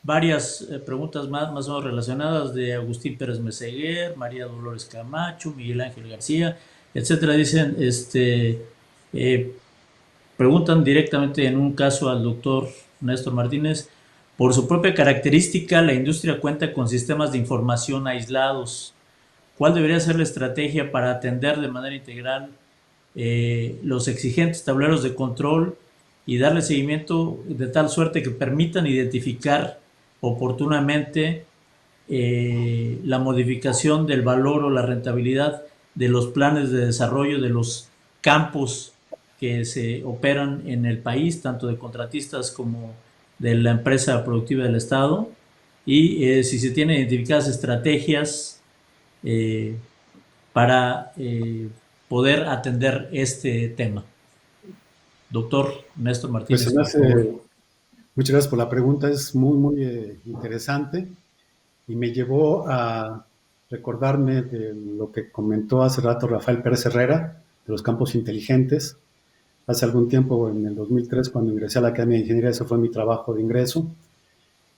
Speaker 2: varias preguntas más o menos relacionadas de Agustín Pérez Meseguer, María Dolores Camacho, Miguel Ángel García, etcétera. Dicen, preguntan directamente en un caso al doctor Néstor Martínez: por su propia característica, la industria cuenta con sistemas de información aislados. ¿Cuál debería ser la estrategia para atender de manera integral los exigentes tableros de control y darle seguimiento de tal suerte que permitan identificar oportunamente la modificación del valor o la rentabilidad de los planes de desarrollo de los campos que se operan en el país, tanto de contratistas como de la empresa productiva del Estado? Y si se tienen identificadas estrategias para poder atender este tema. Doctor Néstor Martínez.
Speaker 6: Pues muchas gracias por la pregunta, es muy interesante y me llevó a recordarme de lo que comentó hace rato Rafael Pérez Herrera, de los campos inteligentes. Hace algún tiempo, en el 2003, cuando ingresé a la Academia de Ingeniería, ese fue mi trabajo de ingreso.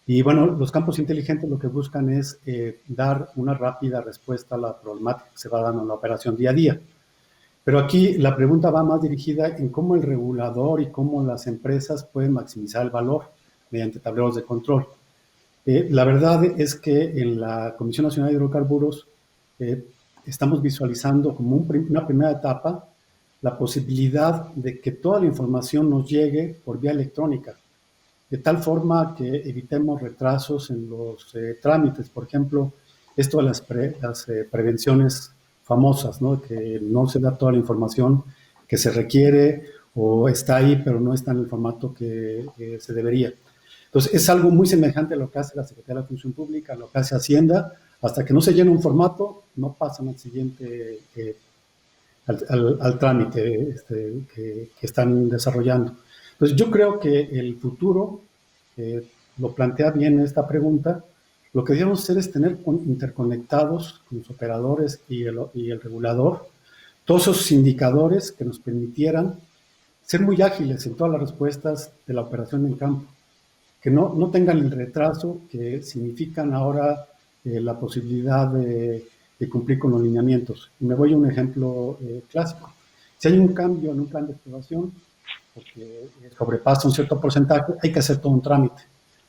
Speaker 6: Y bueno, los campos inteligentes lo que buscan es dar una rápida respuesta a la problemática que se va dando en la operación día a día. Pero aquí la pregunta va más dirigida en cómo el regulador y cómo las empresas pueden maximizar el valor mediante tableros de control. La verdad es que en la Comisión Nacional de Hidrocarburos estamos visualizando como una primera etapa la posibilidad de que toda la información nos llegue por vía electrónica, de tal forma que evitemos retrasos en los trámites. Por ejemplo, esto de las prevenciones famosas, ¿no? Que no se da toda la información que se requiere o está ahí, pero no está en el formato que se debería. Entonces, es algo muy semejante a lo que hace la Secretaría de la Función Pública, a lo que hace Hacienda. Hasta que no se llene un formato, no pasan al siguiente, al trámite que están desarrollando. Entonces, yo creo que el futuro lo plantea bien esta pregunta. Lo que debemos hacer es tener interconectados con los operadores y el regulador todos esos indicadores que nos permitieran ser muy ágiles en todas las respuestas de la operación en campo, que no tengan el retraso que significan ahora la posibilidad de cumplir con los lineamientos. Y me voy a un ejemplo clásico. Si hay un cambio en un plan de exploración, porque sobrepasa un cierto porcentaje, hay que hacer todo un trámite.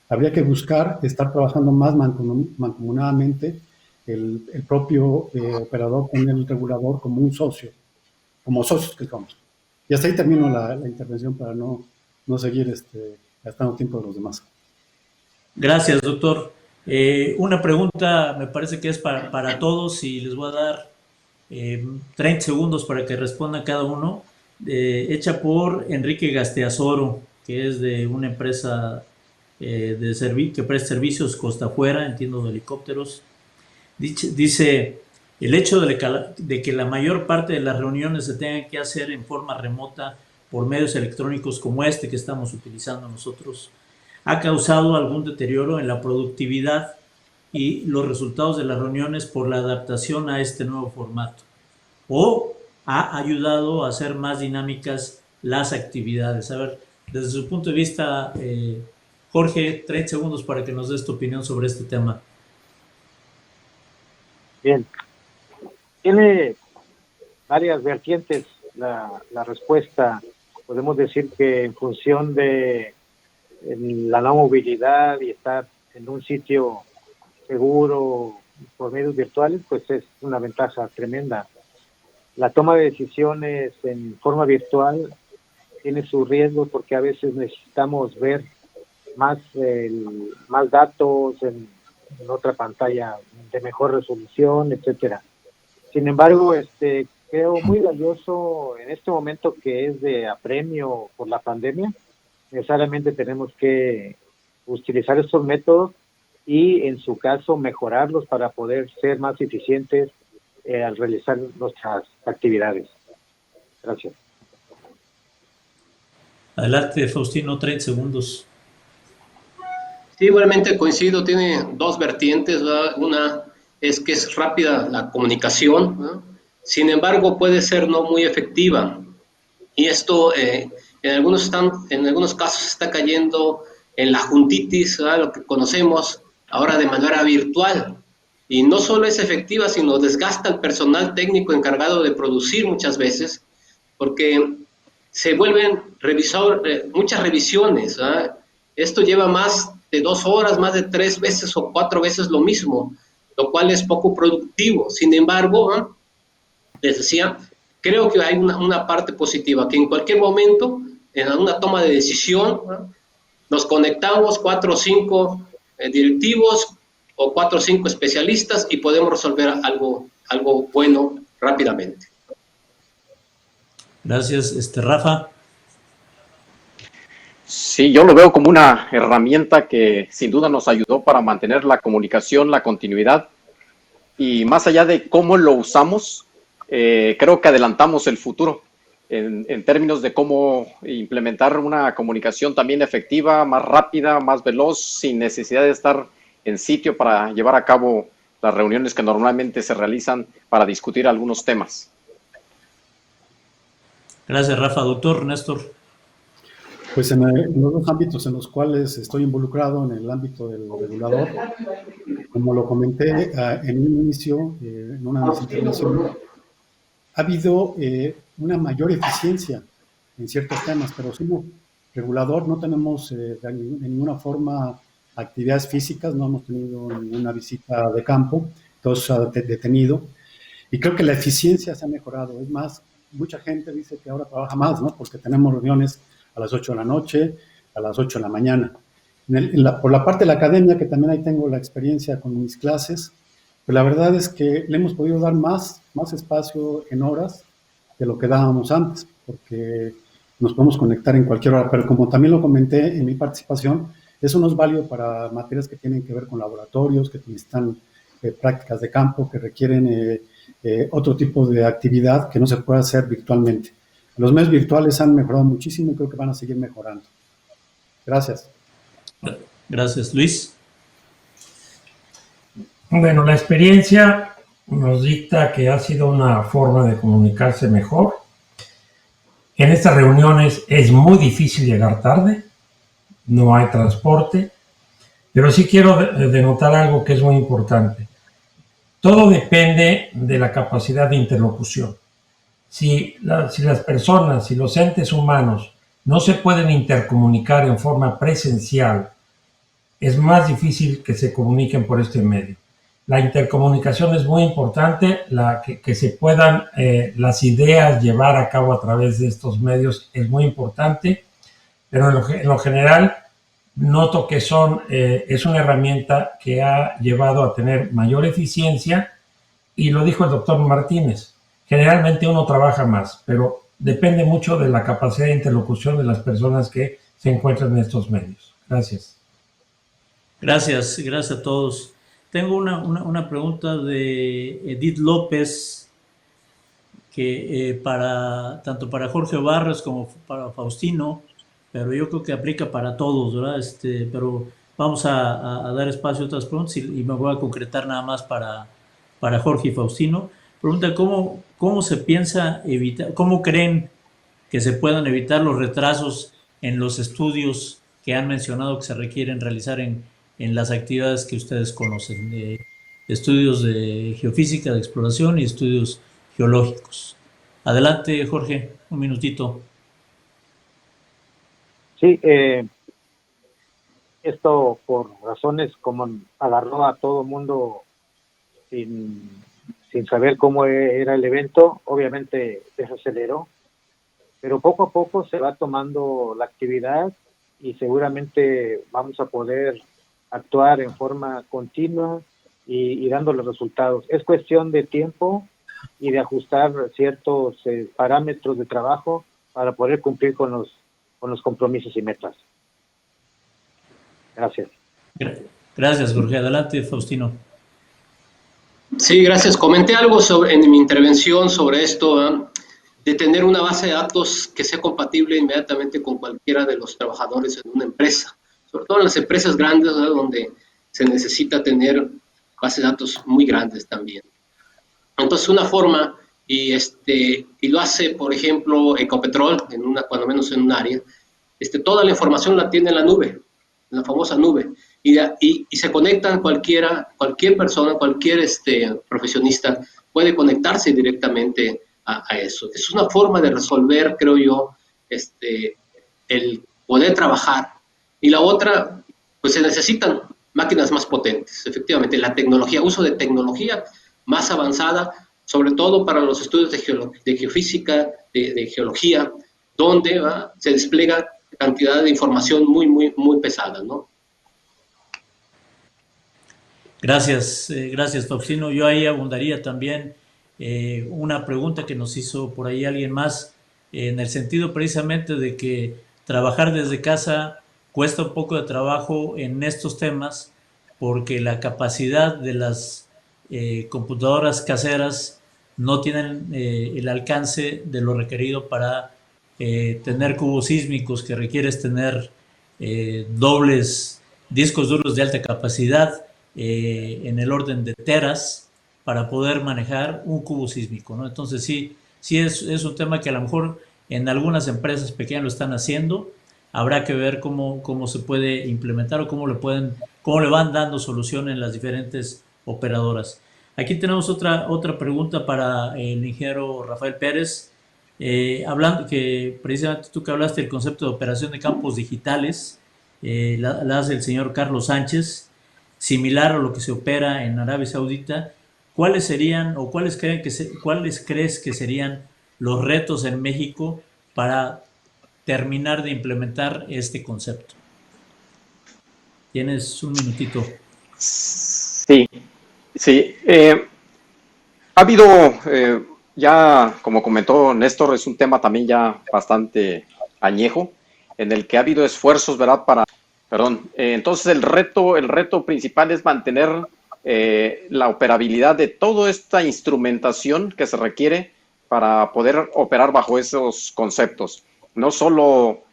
Speaker 6: Habría que buscar estar trabajando más mancomunadamente el propio operador con el regulador como un socio, como socios que somos. Y hasta ahí termino la intervención para no seguir gastando tiempo de los demás.
Speaker 2: Gracias, doctor. Una pregunta me parece que es para todos y les voy a dar 30 segundos para que respondan cada uno. Hecha por Enrique Gasteazoro, que es de una empresa que presta servicios costa afuera, entiendo, de helicópteros. Dice, el hecho de que la mayor parte de las reuniones se tengan que hacer en forma remota por medios electrónicos como este que estamos utilizando nosotros, ha causado algún deterioro en la productividad y los resultados de las reuniones por la adaptación a este nuevo formato, o ha ayudado a hacer más dinámicas las actividades. A ver, desde su punto de vista, Jorge, 30 segundos para que nos des tu opinión sobre este tema.
Speaker 8: Bien, tiene varias vertientes la respuesta. Podemos decir que en función de la no movilidad y estar en un sitio seguro por medios virtuales, pues es una ventaja tremenda. La toma de decisiones en forma virtual tiene sus riesgos porque a veces necesitamos ver más datos en otra pantalla de mejor resolución, etcétera. Sin embargo, creo muy valioso en este momento que es de apremio por la pandemia. Necesariamente tenemos que utilizar estos métodos y, en su caso, mejorarlos para poder ser más eficientes al realizar nuestras actividades. Gracias.
Speaker 2: Adelante, Faustino, 30 segundos.
Speaker 4: Sí, igualmente coincido, tiene dos vertientes, ¿verdad? Una es que es rápida la comunicación, ¿no? Sin embargo puede ser no muy efectiva, y esto en algunos casos está cayendo en la juntitis, ¿verdad? Lo que conocemos ahora de manera virtual, y no solo es efectiva, sino desgasta al personal técnico encargado de producir muchas veces, porque se vuelven muchas revisiones, ¿verdad? Esto lleva más de 2 horas, más de 3 veces o 4 veces lo mismo, lo cual es poco productivo. Sin embargo, les decía, creo que hay una parte positiva, que en cualquier momento, en una toma de decisión, nos conectamos 4 o 5 directivos o 4 o 5 especialistas y podemos resolver algo bueno rápidamente.
Speaker 2: Gracias, Rafa.
Speaker 5: Sí, yo lo veo como una herramienta que sin duda nos ayudó para mantener la comunicación, la continuidad, y más allá de cómo lo usamos, creo que adelantamos el futuro en términos de cómo implementar una comunicación también efectiva, más rápida, más veloz, sin necesidad de estar en sitio para llevar a cabo las reuniones que normalmente se realizan para discutir algunos temas.
Speaker 2: Gracias, Rafa. Doctor Néstor.
Speaker 6: Pues en los dos ámbitos en los cuales estoy involucrado, en el ámbito del regulador, como lo comenté en un inicio, en una de mis intervenciones, ha habido una mayor eficiencia en ciertos temas, pero como regulador no tenemos de ninguna forma actividades físicas, no hemos tenido ninguna visita de campo, todo se ha detenido. Y creo que la eficiencia se ha mejorado. Es más, mucha gente dice que ahora trabaja más, ¿no? Porque tenemos reuniones a las 8 de la noche, a las 8 de la mañana. Por la parte de la academia, que también ahí tengo la experiencia con mis clases, pues la verdad es que le hemos podido dar más espacio en horas de lo que dábamos antes, porque nos podemos conectar en cualquier hora, pero como también lo comenté en mi participación, eso no es válido para materias que tienen que ver con laboratorios, que necesitan prácticas de campo, que requieren otro tipo de actividad que no se puede hacer virtualmente. Los medios virtuales han mejorado muchísimo y creo que van a seguir mejorando. Gracias.
Speaker 2: Gracias, Luis.
Speaker 7: Bueno, la experiencia nos dicta que ha sido una forma de comunicarse mejor. En estas reuniones es muy difícil llegar tarde, no hay transporte, pero sí quiero denotar algo que es muy importante. Todo depende de la capacidad de interlocución. Si las personas, si los entes humanos no se pueden intercomunicar en forma presencial, es más difícil que se comuniquen por este medio. La intercomunicación es muy importante, que se puedan las ideas llevar a cabo a través de estos medios es muy importante, pero en lo general noto que es una herramienta que ha llevado a tener mayor eficiencia, y lo dijo el doctor Martínez, generalmente uno trabaja más, pero depende mucho de la capacidad de interlocución de las personas que se encuentran en estos medios. Gracias.
Speaker 2: Gracias a todos. Tengo una pregunta de Edith López, que tanto para Jorge Barras como para Faustino, pero yo creo que aplica para todos, ¿verdad? Pero vamos a dar espacio a otras preguntas y me voy a concretar nada más para Jorge y Faustino. Pregunta, ¿cómo se piensa evitar, cómo creen que se puedan evitar los retrasos en los estudios que han mencionado que se requieren realizar en las actividades que ustedes conocen, de estudios de geofísica, de exploración y estudios geológicos? Adelante, Jorge, un minutito.
Speaker 8: Sí, esto por razones como agarró a todo mundo sin saber cómo era el evento, obviamente desaceleró, pero poco a poco se va tomando la actividad y seguramente vamos a poder actuar en forma continua y dando los resultados. Es cuestión de tiempo y de ajustar ciertos parámetros de trabajo para poder cumplir con los compromisos y metas. Gracias.
Speaker 2: Gracias, Jorge. Adelante, Faustino.
Speaker 4: Sí, gracias. Comenté algo en mi intervención sobre esto, de tener una base de datos que sea compatible inmediatamente con cualquiera de los trabajadores en una empresa, sobre todo en las empresas grandes, ¿verdad?, donde se necesita tener bases de datos muy grandes también. Entonces, una forma, y lo hace, por ejemplo, Ecopetrol, cuando menos en un área, toda la información la tiene en la nube, en la famosa nube, y se conectan cualquier persona, cualquier profesionista puede conectarse directamente a eso. Es una forma de resolver, creo yo, el poder trabajar. Y la otra, pues se necesitan máquinas más potentes, efectivamente, la tecnología, uso de tecnología más avanzada, sobre todo para los estudios de geofísica, de geología, donde se despliega cantidad de información muy, muy, muy pesada, ¿no?
Speaker 2: Gracias, Faustino. Yo ahí abundaría también una pregunta que nos hizo por ahí alguien más, en el sentido precisamente de que trabajar desde casa cuesta un poco de trabajo en estos temas, porque la capacidad de las computadoras caseras no tienen el alcance de lo requerido para tener cubos sísmicos, que requieres tener dobles discos duros de alta capacidad en el orden de teras para poder manejar un cubo sísmico, ¿no? Entonces sí es un tema que a lo mejor en algunas empresas pequeñas lo están haciendo. Habrá que ver cómo se puede implementar o cómo le van dando solución en las diferentes operadoras. Aquí tenemos otra pregunta para el ingeniero Rafael Pérez, hablando que precisamente tú que hablaste del concepto de operación de campos digitales, la hace el señor Carlos Sánchez, similar a lo que se opera en Arabia Saudita. ¿cuáles serían o cuáles crees que serían los retos en México para terminar de implementar este concepto? Tienes un minutito.
Speaker 5: Sí. Ha habido, ya como comentó Néstor, es un tema también ya bastante añejo, en el que ha habido esfuerzos, ¿verdad? Entonces el reto principal es mantener la operabilidad de toda esta instrumentación que se requiere para poder operar bajo esos conceptos. No solo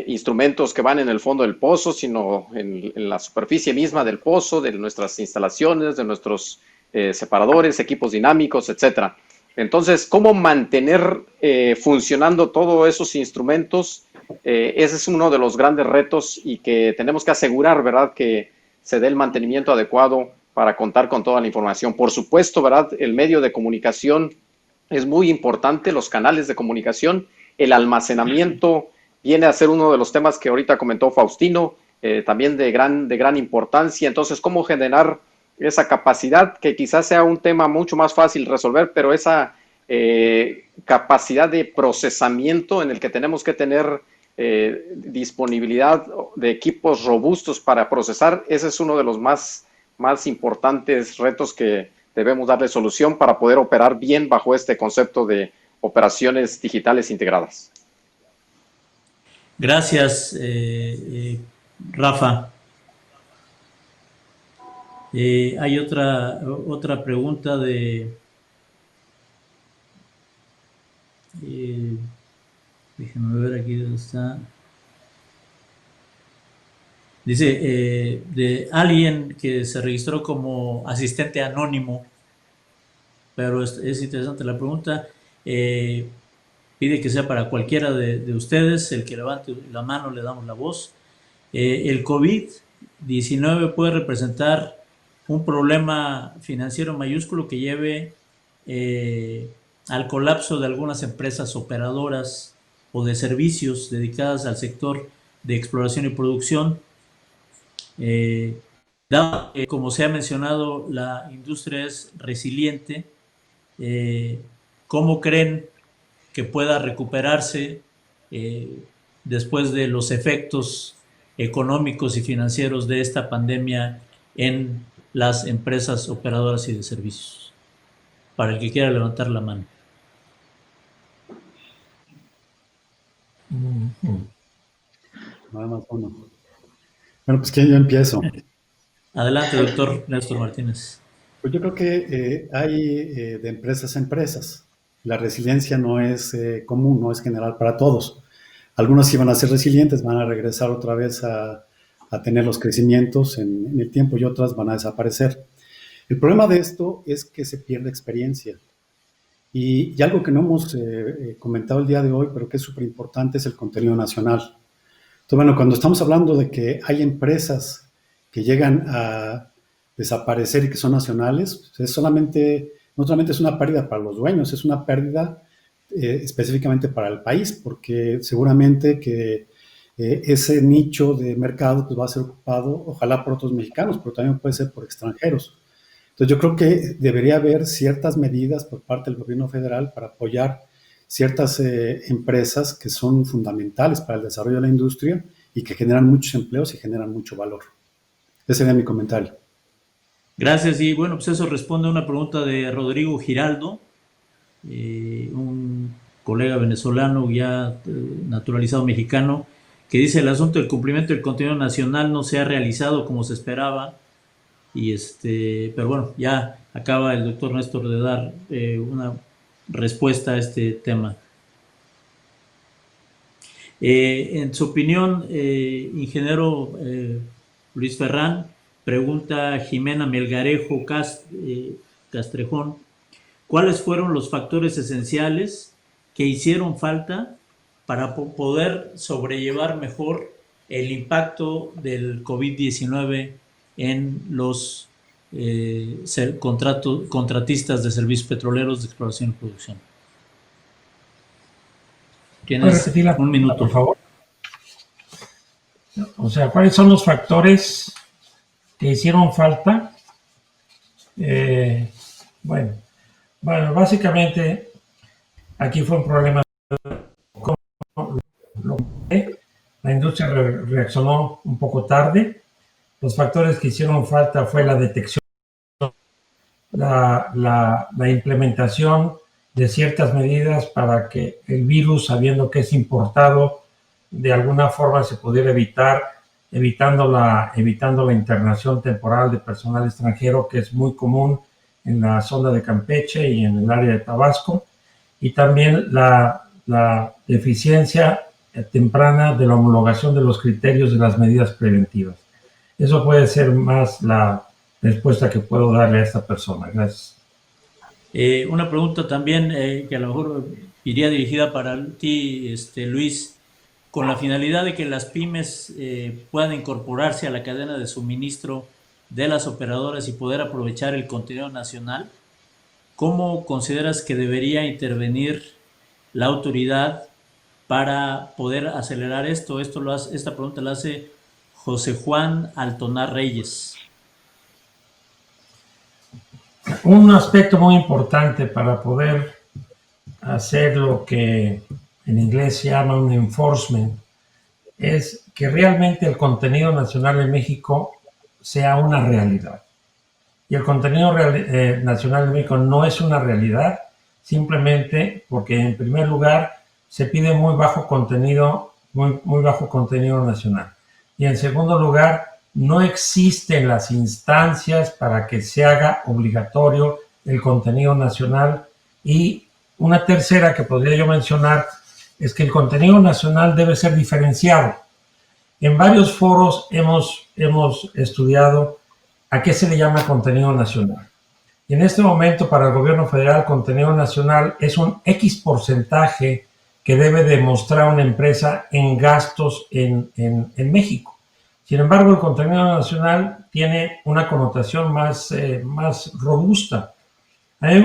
Speaker 5: instrumentos que van en el fondo del pozo, sino en la superficie misma del pozo, de nuestras instalaciones, de nuestros separadores, equipos dinámicos, etcétera. Entonces, ¿cómo mantener funcionando todos esos instrumentos? Ese es uno de los grandes retos y que tenemos que asegurar, ¿verdad?, que se dé el mantenimiento adecuado para contar con toda la información. Por supuesto, ¿verdad?, el medio de comunicación es muy importante, los canales de comunicación, el almacenamiento viene a ser uno de los temas que ahorita comentó Faustino, también de gran importancia. Entonces, ¿cómo generar esa capacidad, que quizás sea un tema mucho más fácil resolver, pero esa capacidad de procesamiento en el que tenemos que tener disponibilidad de equipos robustos para procesar? Ese es uno de los más importantes retos que debemos darle solución para poder operar bien bajo este concepto de operaciones digitales integradas.
Speaker 2: Gracias, Rafa. Hay otra pregunta de... déjenme ver aquí dónde está. Dice, de alguien que se registró como asistente anónimo, pero es interesante la pregunta. Pide que sea para cualquiera de ustedes, el que levante la mano le damos la voz. El COVID-19 puede representar un problema financiero mayúsculo que lleve al colapso de algunas empresas operadoras o de servicios dedicadas al sector de exploración y producción. Dado que, como se ha mencionado, la industria es resiliente, ¿cómo creen que pueda recuperarse después de los efectos económicos y financieros de esta pandemia en las empresas operadoras y de servicios? Para el que quiera levantar la mano.
Speaker 6: Nada más uno. Bueno, pues que yo empiezo.
Speaker 2: Adelante, doctor Néstor Martínez.
Speaker 6: Pues yo creo que hay de empresas a empresas. La resiliencia no es común, no es general para todos. Algunos sí van a ser resilientes, van a regresar otra vez a tener los crecimientos en el tiempo, y otras van a desaparecer. El problema de esto es que se pierde experiencia. Y algo que no hemos comentado el día de hoy, pero que es súper importante, es el contenido nacional. Entonces, bueno, cuando estamos hablando de que hay empresas que llegan a desaparecer y que son nacionales, es no solamente es una pérdida para los dueños, es una pérdida específicamente para el país, porque seguramente que ese nicho de mercado pues, va a ser ocupado, ojalá por otros mexicanos, pero también puede ser por extranjeros. Entonces yo creo que debería haber ciertas medidas por parte del gobierno federal para apoyar ciertas empresas que son fundamentales para el desarrollo de la industria y que generan muchos empleos y generan mucho valor. Ese sería mi comentario.
Speaker 2: Gracias. Y bueno, pues eso responde a una pregunta de Rodrigo Giraldo, un colega venezolano ya naturalizado mexicano, que dice: el asunto del cumplimiento del contenido nacional no se ha realizado como se esperaba. Y pero bueno, ya acaba el doctor Néstor de dar una respuesta a este tema. En su opinión, ingeniero Luis Ferrán, pregunta Jimena Melgarejo Castrejón, ¿cuáles fueron los factores esenciales que hicieron falta para poder sobrellevar mejor el impacto del COVID-19 en los contratistas de servicios petroleros de exploración y producción?
Speaker 7: ¿Puedes repetir la pregunta, por favor? O sea, ¿cuáles son los factores que hicieron falta Bueno, básicamente aquí fue un problema. La industria reaccionó un poco tarde. Los factores que hicieron falta fue la detección, la implementación de ciertas medidas para que el virus, sabiendo que es importado, de alguna forma se pudiera evitar, evitando la internación temporal de personal extranjero, que es muy común en la zona de Campeche y en el área de Tabasco, y también la deficiencia temprana de la homologación de los criterios de las medidas preventivas. Eso puede ser más la respuesta que puedo darle a esta persona. Gracias.
Speaker 2: Una pregunta también que a lo mejor iría dirigida para ti, Luis, con la finalidad de que las pymes puedan incorporarse a la cadena de suministro de las operadoras y poder aprovechar el contenido nacional. ¿Cómo consideras que debería intervenir la autoridad para poder acelerar esto? Esta pregunta la hace José Juan Altonar Reyes.
Speaker 7: Un aspecto muy importante para poder hacer lo que en inglés se llama un enforcement es que realmente el contenido nacional en México sea una realidad. Y el contenido nacional en México no es una realidad simplemente porque, en primer lugar, se pide muy bajo contenido nacional. Y en segundo lugar, no existen las instancias para que se haga obligatorio el contenido nacional. Y una tercera que podría yo mencionar es que el contenido nacional debe ser diferenciado. En varios foros hemos estudiado a qué se le llama contenido nacional. Y en este momento, para el gobierno federal, contenido nacional es un X porcentaje que debe demostrar una empresa en gastos en México. Sin embargo, el contenido nacional tiene una connotación más robusta. A mí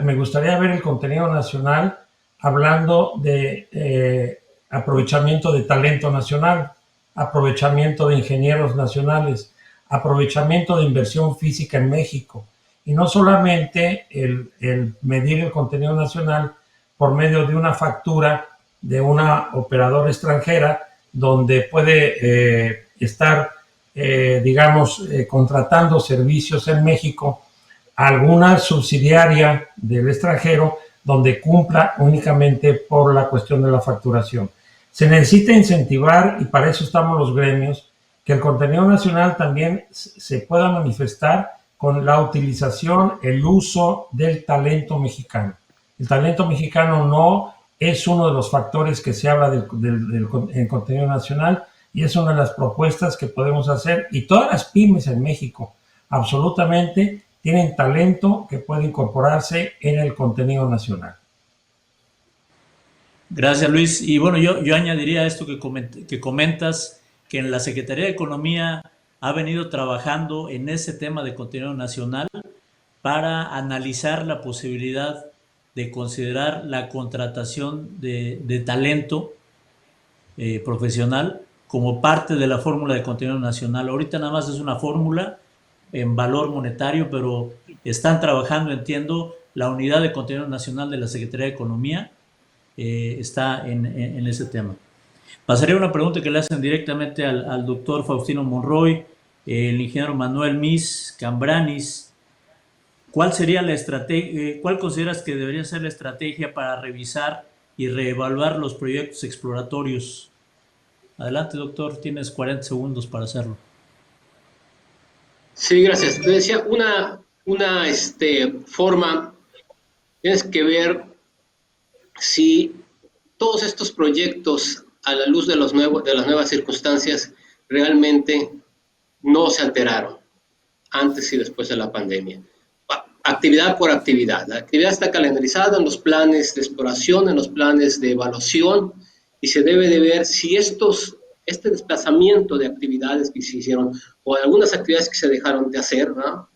Speaker 7: me gustaría ver el contenido nacional hablando de aprovechamiento de talento nacional, aprovechamiento de ingenieros nacionales, aprovechamiento de inversión física en México. Y no solamente el medir el contenido nacional por medio de una factura de una operadora extranjera donde puede estar, contratando servicios en México a alguna subsidiaria del extranjero donde cumpla únicamente por la cuestión de la facturación. Se necesita incentivar, y para eso estamos los gremios, que el contenido nacional también se pueda manifestar con la utilización, el uso del talento mexicano. El talento mexicano no es uno de los factores que se habla en contenido nacional, y es una de las propuestas que podemos hacer, y todas las pymes en México absolutamente tienen talento que puede incorporarse en el contenido nacional.
Speaker 2: Gracias, Luis. Y bueno, yo añadiría a esto que comentas, que en la Secretaría de Economía ha venido trabajando en ese tema de contenido nacional para analizar la posibilidad de considerar la contratación de talento profesional como parte de la fórmula de contenido nacional. Ahorita nada más es una fórmula en valor monetario, pero están trabajando, entiendo, la unidad de contenido nacional de la Secretaría de Economía está en ese tema. Pasaría una pregunta que le hacen directamente al doctor Faustino Monroy, el ingeniero Manuel Mis Cambranis. ¿Cuál sería la estrategia? ¿Cuál consideras que debería ser la estrategia para revisar y reevaluar los proyectos exploratorios? Adelante, doctor, tienes 40 segundos para hacerlo.
Speaker 4: Sí, gracias. Te decía, una forma, tienes que ver si todos estos proyectos, a la luz de las nuevas circunstancias, realmente no se alteraron antes y después de la pandemia. Actividad por actividad. La actividad está calendarizada en los planes de exploración, en los planes de evaluación, y se debe de ver si este desplazamiento de actividades que se hicieron o algunas actividades que se dejaron de hacer, ¿no?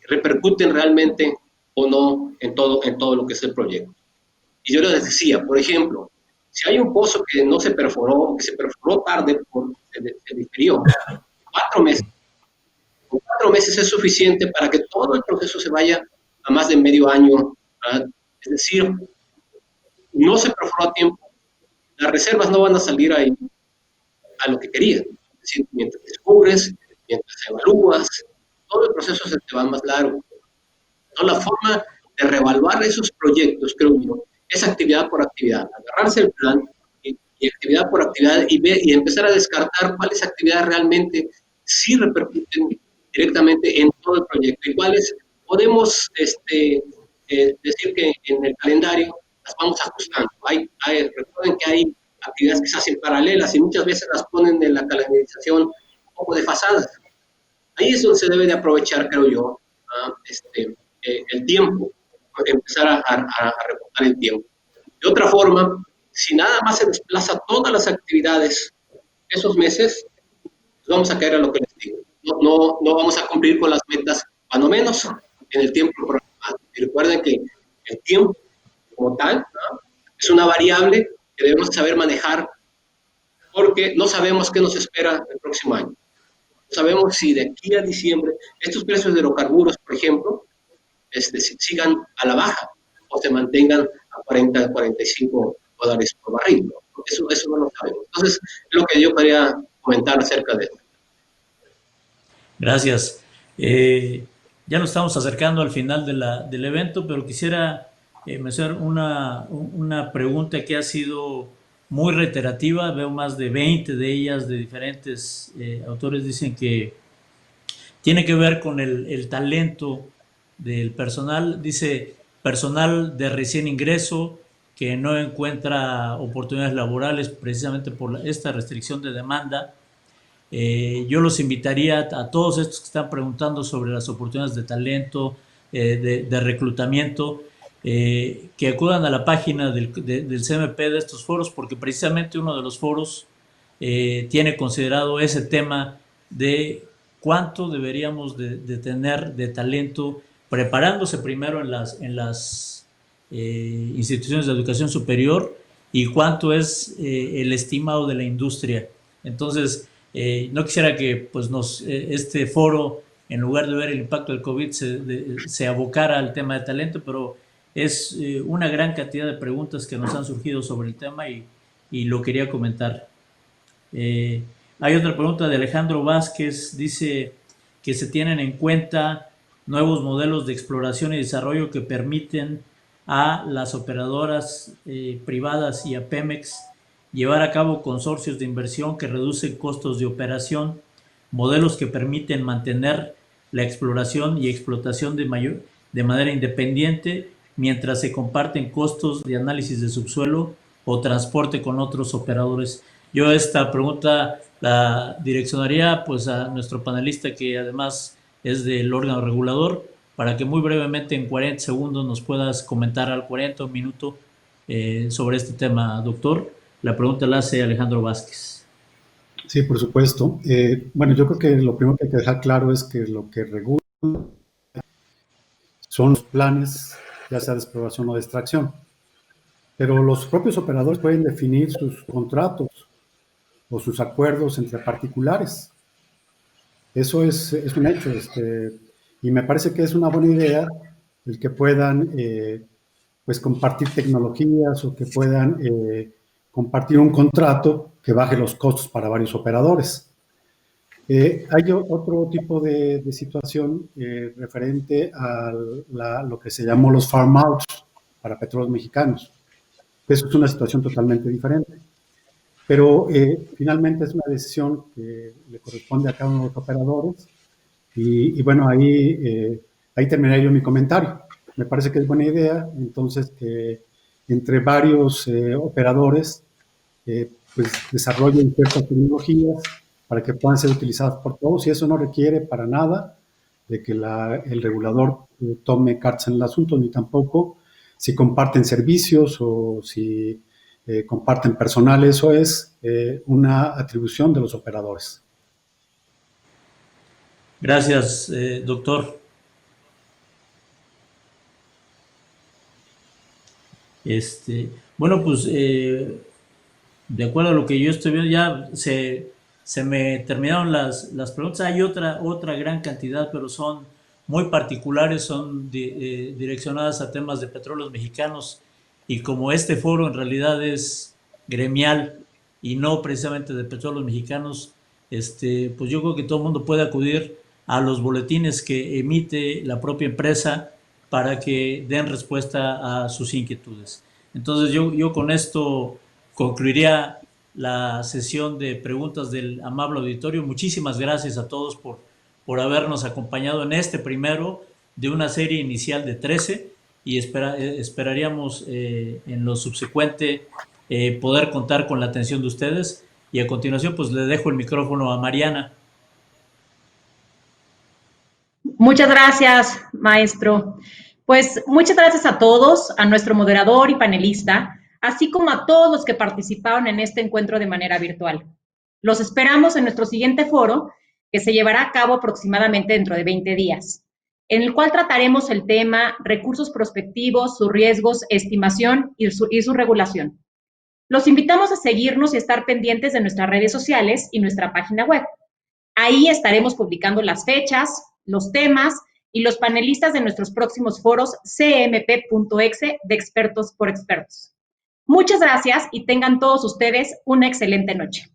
Speaker 4: Repercuten realmente o no en todo lo que es el proyecto. Y yo les decía, por ejemplo, si hay un pozo que no se perforó, que se perforó tarde, se difirió 4 meses. Con 4 meses es suficiente para que todo el proceso se vaya a más de medio año, ¿verdad? Es decir, no se perforó a tiempo, las reservas no van a salir a lo que querían. Es decir, mientras descubres, mientras evalúas, todo el proceso se te va más largo. ¿No? La forma de reevaluar esos proyectos, creo yo, es actividad por actividad, agarrarse el plan y actividad por actividad y empezar a descartar cuáles actividades realmente sí repercuten directamente en todo el proyecto y cuáles podemos decir que en el calendario las vamos ajustando. Recuerden que hay actividades que se hacen paralelas y muchas veces las ponen en la calendarización un poco desfasadas. Ahí es donde se debe de aprovechar, creo yo, el tiempo, empezar a recortar el tiempo. De otra forma, si nada más se desplaza todas las actividades esos meses, pues vamos a caer a lo que les digo. No vamos a cumplir con las metas, cuando menos en el tiempo programado. Y recuerden que el tiempo como tal, ¿no? Es una variable que debemos saber manejar porque no sabemos qué nos espera el próximo año. No sabemos si de aquí a diciembre estos precios de hidrocarburos, por ejemplo, sigan a la baja o se mantengan a 40, 45 dólares por barril. ¿No? Eso no lo sabemos. Entonces, es lo que yo quería comentar acerca de eso.
Speaker 2: Gracias. Ya nos estamos acercando al final del evento, pero quisiera mencionar una pregunta que ha sido muy reiterativa. Veo más de 20 de ellas de diferentes autores. Dicen que tiene que ver con el talento del personal. Dice, personal de recién ingreso que no encuentra oportunidades laborales precisamente por esta restricción de demanda. Yo los invitaría a todos estos que están preguntando sobre las oportunidades de talento, de reclutamiento, que acudan a la página del CMP de estos foros, porque precisamente uno de los foros tiene considerado ese tema de cuánto deberíamos de tener de talento preparándose primero en las instituciones de educación superior y cuánto es el estimado de la industria. Entonces, no quisiera que pues este foro, en lugar de ver el impacto del COVID, se abocara al tema de talento, pero es una gran cantidad de preguntas que nos han surgido sobre el tema y lo quería comentar. Hay otra pregunta de Alejandro Vázquez, dice que se tienen en cuenta nuevos modelos de exploración y desarrollo que permiten a las operadoras privadas y a Pemex llevar a cabo consorcios de inversión que reducen costos de operación, modelos que permiten mantener la exploración y explotación de manera independiente mientras se comparten costos de análisis de subsuelo o transporte con otros operadores. Yo esta pregunta la direccionaría pues a nuestro panelista, que además es del órgano regulador, para que muy brevemente en 40 segundos nos puedas comentar al 40 minutos sobre este tema, doctor. La pregunta la hace Alejandro Vázquez.
Speaker 6: Sí, por supuesto. Bueno, yo creo que lo primero que hay que dejar claro es que lo que regula son los planes, ya sea de exploración o de extracción. Pero los propios operadores pueden definir sus contratos o sus acuerdos entre particulares. Eso es un hecho. Y me parece que es una buena idea el que puedan pues compartir tecnologías o que puedan compartir un contrato que baje los costos para varios operadores. Hay otro tipo de situación referente a lo que se llamó los farm outs para petróleos mexicanos. Eso es una situación totalmente diferente. Pero finalmente es una decisión que le corresponde a cada uno de los operadores. Y bueno, ahí terminaría yo mi comentario. Me parece que es buena idea, entonces, que entre varios operadores pues desarrollen ciertas tecnologías para que puedan ser utilizadas por todos, y eso no requiere para nada de que el regulador tome cartas en el asunto, ni tampoco si comparten servicios o si comparten personal. Eso es una atribución de los operadores.
Speaker 2: Gracias, doctor. Bueno, pues de acuerdo a lo que yo estoy viendo, ya se me terminaron las preguntas. Hay otra gran cantidad, pero son muy particulares, son direccionadas a temas de petróleos mexicanos, y como este foro en realidad es gremial y no precisamente de petróleos mexicanos, pues yo creo que todo el mundo puede acudir a los boletines que emite la propia empresa para que den respuesta a sus inquietudes. Entonces yo con esto concluiría la sesión de preguntas del amable auditorio. Muchísimas gracias a todos por habernos acompañado en este primero de una serie inicial de 13, y esperaríamos en lo subsecuente poder contar con la atención de ustedes. Y a continuación pues le dejo el micrófono a Mariana.
Speaker 1: Muchas gracias, maestro. Pues muchas gracias a todos, a nuestro moderador y panelista, así como a todos los que participaron en este encuentro de manera virtual. Los esperamos en nuestro siguiente foro, que se llevará a cabo aproximadamente dentro de 20 días, en el cual trataremos el tema recursos prospectivos, sus riesgos, estimación y su regulación. Los invitamos a seguirnos y estar pendientes de nuestras redes sociales y nuestra página web. Ahí estaremos publicando las fechas, los temas y los panelistas de nuestros próximos foros cmp.exe de expertos por expertos. Muchas gracias y tengan todos ustedes una excelente noche.